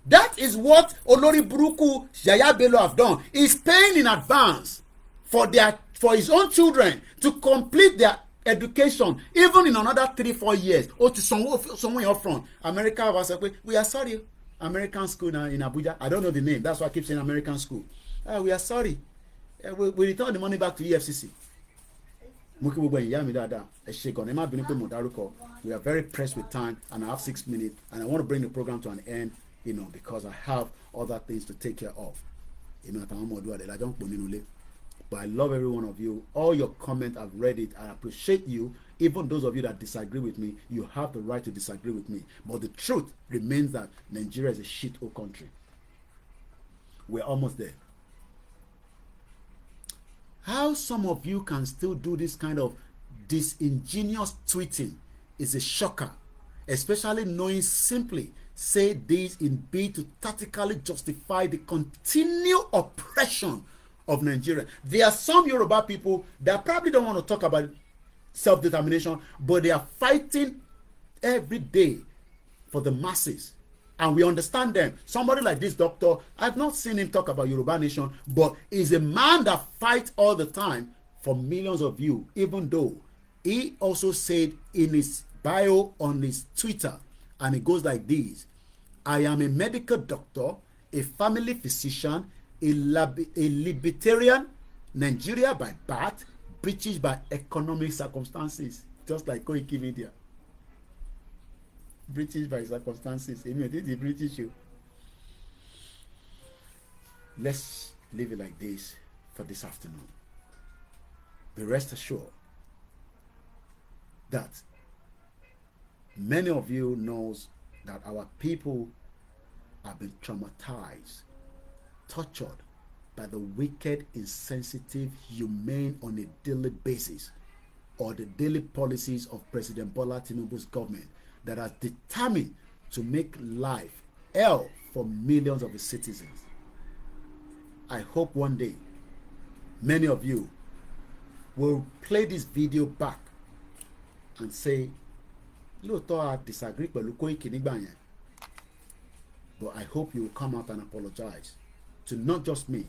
That is what Olori Buruku Yaya Bello have done. He's paying in advance for his own children to complete their education, even in another 3-4 years. Or to someone up front. America was like, we are sorry. American school now in Abuja. I don't know the name. That's why I keep saying American school. We are sorry. We return the money back to EFCC. We are very pressed with time, and I have 6 minutes, and I want to bring the program to an end, because I have other things to take care of. But I love every one of you. All your comments, I've read it. I appreciate you. Even those of you that disagree with me, you have the right to disagree with me. But the truth remains that Nigeria is a shithole country. We're almost there. How some of you can still do this kind of disingenuous tweeting is a shocker, especially knowing simply say this in bid to tactically justify the continued oppression of Nigeria. There are some Yoruba people that probably don't want to talk about self-determination, but they are fighting every day for the masses. And we understand them. Somebody like this doctor, I've not seen him talk about Yoruba Nation, but he's a man that fights all the time for millions of you, even though he also said in his bio on his Twitter, and it goes like this: I am a medical doctor, a family physician, a libertarian, Nigeria by birth, British by economic circumstances, just like Koikimedia. British by circumstances. The British. Let's leave it like this for this afternoon. Be rest assured that many of you knows that our people have been traumatized, tortured by the wicked, insensitive, humane on a daily basis, or the daily policies of President Bola Tinubu's government that are determined to make life hell for millions of its citizens. I hope one day many of you will play this video back and say, lóòótọ́ I disagree pẹ̀lú Koiki nígbà yẹn, but I hope you will come out and apologize to not just me,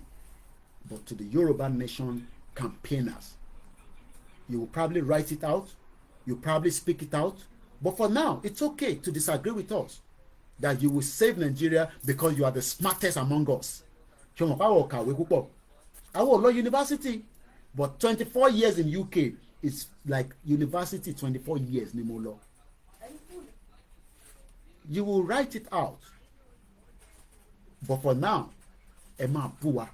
but to the Yoruba Nation campaigners. You will probably write it out, you probably speak it out, but for now, it's okay to disagree with us, that you will save Nigeria because you are the smartest among us. Ṣùgbọ́n báwo kàwé púpọ̀, àwọn ò lọ university, but 24 years in UK is like university 24 years ni mo lọ. You will write it out, but for now, ẹ máa bú wa,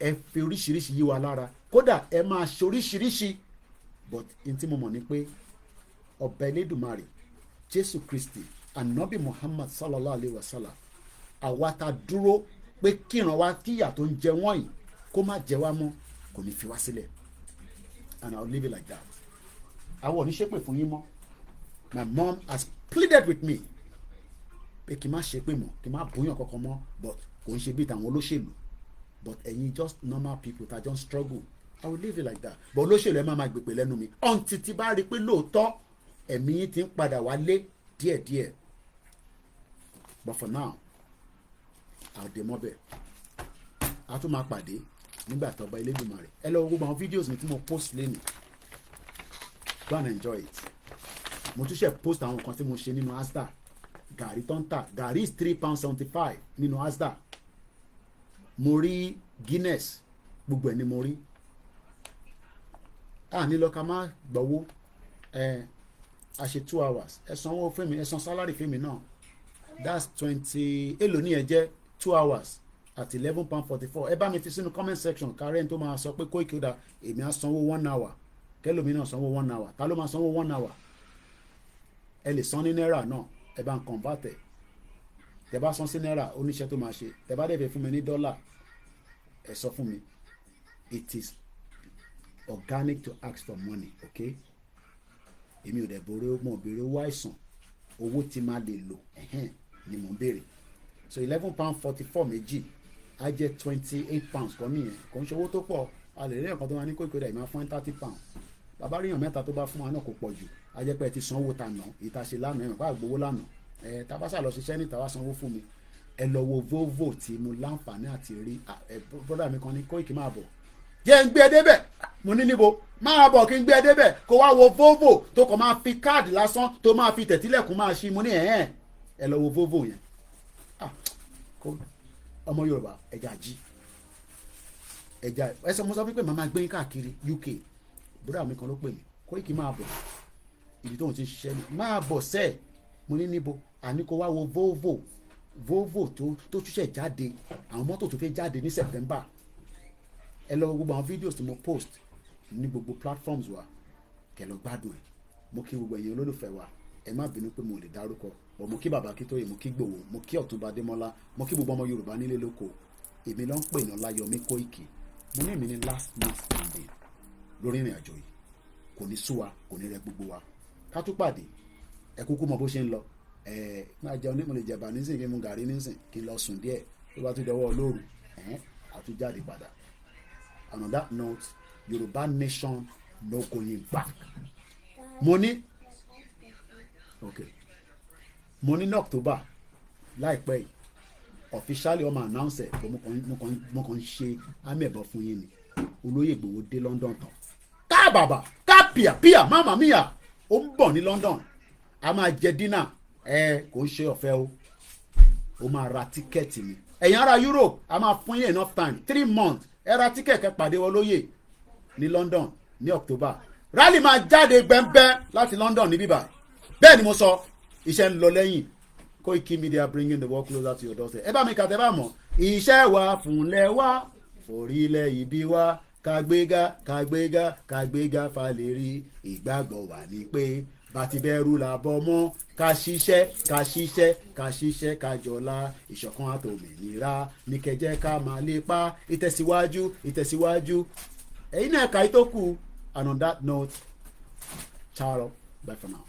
ẹ fi oríṣiríṣi yí wa lára, kódà ẹ máa ṣe oríṣiríṣi, but n tí mo mọ̀ ni pé ọba Elédùmarè Jésù Kristi Ànábì Muhammad sallallahu alayhi wa sallam, àwa ta dúró pé kíran wa kíyà tó ń jẹ wọ́n yìí kó má jẹ wá mọ́, kò ní fi wá sílẹ̀, and I'll leave it like that. Àwọn ò ní ṣépè fún yín mọ́. My mom has pleaded with me pé kí n má ṣépè mọ́, kí n má búyàn kankan mọ́, but kò ń ṣe bí tàwọn olóṣèlú, but ẹ̀yin just normal people ta just struggle. I will leave it like that. But olóṣèlú ẹ máa gbèpè lẹ́nu mi until tí bá rí pé lóòótọ́ ẹ̀mí yín ti ń padà wálé díẹ̀díẹ̀. But for now, I'll dé mọ́bẹ̀. A tún máa pàdé nígbà tó bá Elédùmarè. Ẹ lọ wo gbogbo àwọn videos mi tí mo post lẹ́nu. Go and enjoy it. Mo tún ṣe post àwọn nǹkan tí mo ṣe nínú Asda. Gàrí tó ń tà. Gàrí is £3.75 nínú Asda. Mo rí Guinness. Gbogbo ẹ̀ ni mo rí. Ní lọ ká má gbọ́wọ́. A ṣe 2 hours. Ẹ sanwó fún mi, ẹ san salary fún mi náà. That's 20. Èlò ní ẹ jẹ́ 2 hours at £11.44. Ẹ bá mi fi sínú comment section kárẹ́ tó máa sọ pé Koiki Oda èmi á sanwó 1 hour. Kẹ́lòmí náà sanwó 1 hour. Ta ló máa sanwó 1 hour? Ẹ lè san ní náírà náà. Ẹ bá ń convert ẹ̀. Tẹ bá san sí náírà oníṣẹ́ tó máa ṣe. Tẹ bá dẹ̀ fẹ́ fún mi ní dọ́là, ẹ sọ fún mi. It is organic to ask for money, okay? Èmi ò dẹ̀ bèrè mo bèrè owó àìsàn, owó tí máa lè lò ni mo ń bèrè. So £11.44 méjì á jẹ́ £28 kan nìyẹn, kò ń ṣe owó tó pọ̀. A lè rí nǹkan tó máa ní Koiki Oda ìmáa fún £30. Bàbá ríyàn mẹ́ta tó bá fún wa náà kò pọ̀ jù, á jẹ́ pé ẹ ti sanwó ta nà, ìta ṣe lánàá ẹ̀mọ̀ bá gbowó lánàá. Tabasa lọ ṣiṣẹ́ níta wá sanwó fún mi. Ẹ lọ wo Volvo tí mo láǹfààní àti rí. Brother mi kan ní Koiki máa bọ̀. Jẹ́ ń gbé ẹ débẹ̀. Mo ní níbo máa bọ̀ kí n gbé ẹ débẹ̀ kó wá wo Volvo tó kàn máa fi káàdì lásán tó máa fi tẹ̀tílẹ̀kùn máa ṣí. Mo ní ẹ lọ wo Volvo yẹn. Ọmọ Yorùbá ẹja jí ẹja ẹsẹ mo sọ pé màmá gbé káàkiri UK. Bùrọ̀ mi kan ló pè mí Koiki máa bọ̀ ibi tóun ti ń ṣiṣẹ́ ni máa bọ̀ sẹ́ẹ̀. Mo ní níbo àní kó wá wo Volvo tó túnṣe jáde, àwọn mọ́tò tó fẹ́ jáde ní September. Ẹ lọ gbogbo àwọn videos tí mo post ní gbogbo platforms wa kẹ́ lọ gbádùn ẹ̀. Mo kí gbogbo ẹ̀yin olólùfẹ́ wa, ẹ má bínú pé mo lè dárúkọ, but mo kí bàbá Akíntóyè, mo kí Gbòho, mo kí Ọ̀túnba Adémọ́lá, mo kí gbogbo ọmọ Yorùbá nílé lóko. Èmi ló ń pè ní Ọláyọmí Kóìkì. Mo ní èmi ní last man standing lórí ìrìn àjò yìí. Kò ní sú wa, kò ní rẹ gbogbo wa. Ká tún pàdé, ẹ kúkú mọ bó ṣe ń lọ. Máa jẹun ní mo lè jẹ̀bà nísìn kí n mu gàrí nísìn kí n lọ sùn díẹ̀ tó bá tún dọwọ́ lóru àtújáde padà. And on that note, Yoruba Nation no going back. Money, okay. Money in October, láìpẹ́ yìí, officially ọmọ announce ẹ̀ pé mo kàn ń ṣe amẹ̀bọ̀ fún yín ni. Olóyè Ìgbòho dé London tán. Ká bàbà, ká pìà, máma míyà, ó ń bọ̀ ní London. A máa jẹ dínà, kò ń ṣe ọ̀fẹ́ o. Ó máa ra tíkẹ́ẹ̀tì ni. Ẹ̀yin ará Europe, a máa fún yín enough time, 3 months. Ẹ ra tíkẹ̀kẹ́ pàdé Olóyè ní London ní October rally máa jáde gbẹ́ngbẹ́ láti London ní bíbá bẹ́ẹ̀ ni mo sọ iṣẹ́ ń lọ lẹ́yìn Koikimedia bringing the world closer to your doorstep ẹ bá mi kà tẹ́ bá mọ̀ iṣẹ́ wa fúnlẹ̀ wa forílẹ̀ ibi wa kàgbéga kàgbéga kàgbéga falẹ̀rí ìgbàgbọ́ wà ní pé bàtí bẹ́rù làbọ̀ mọ́ ká ṣiṣẹ́ ká ṣiṣẹ́ ká ṣiṣẹ́ ká jọlá ìṣọ̀kan àtòmìnira ní kẹjẹ́ ká máa lépa ìtẹ̀síwájú ìtẹ̀síwájú ẹ̀yin náà kà í tó kù and on that note ciao bye for now.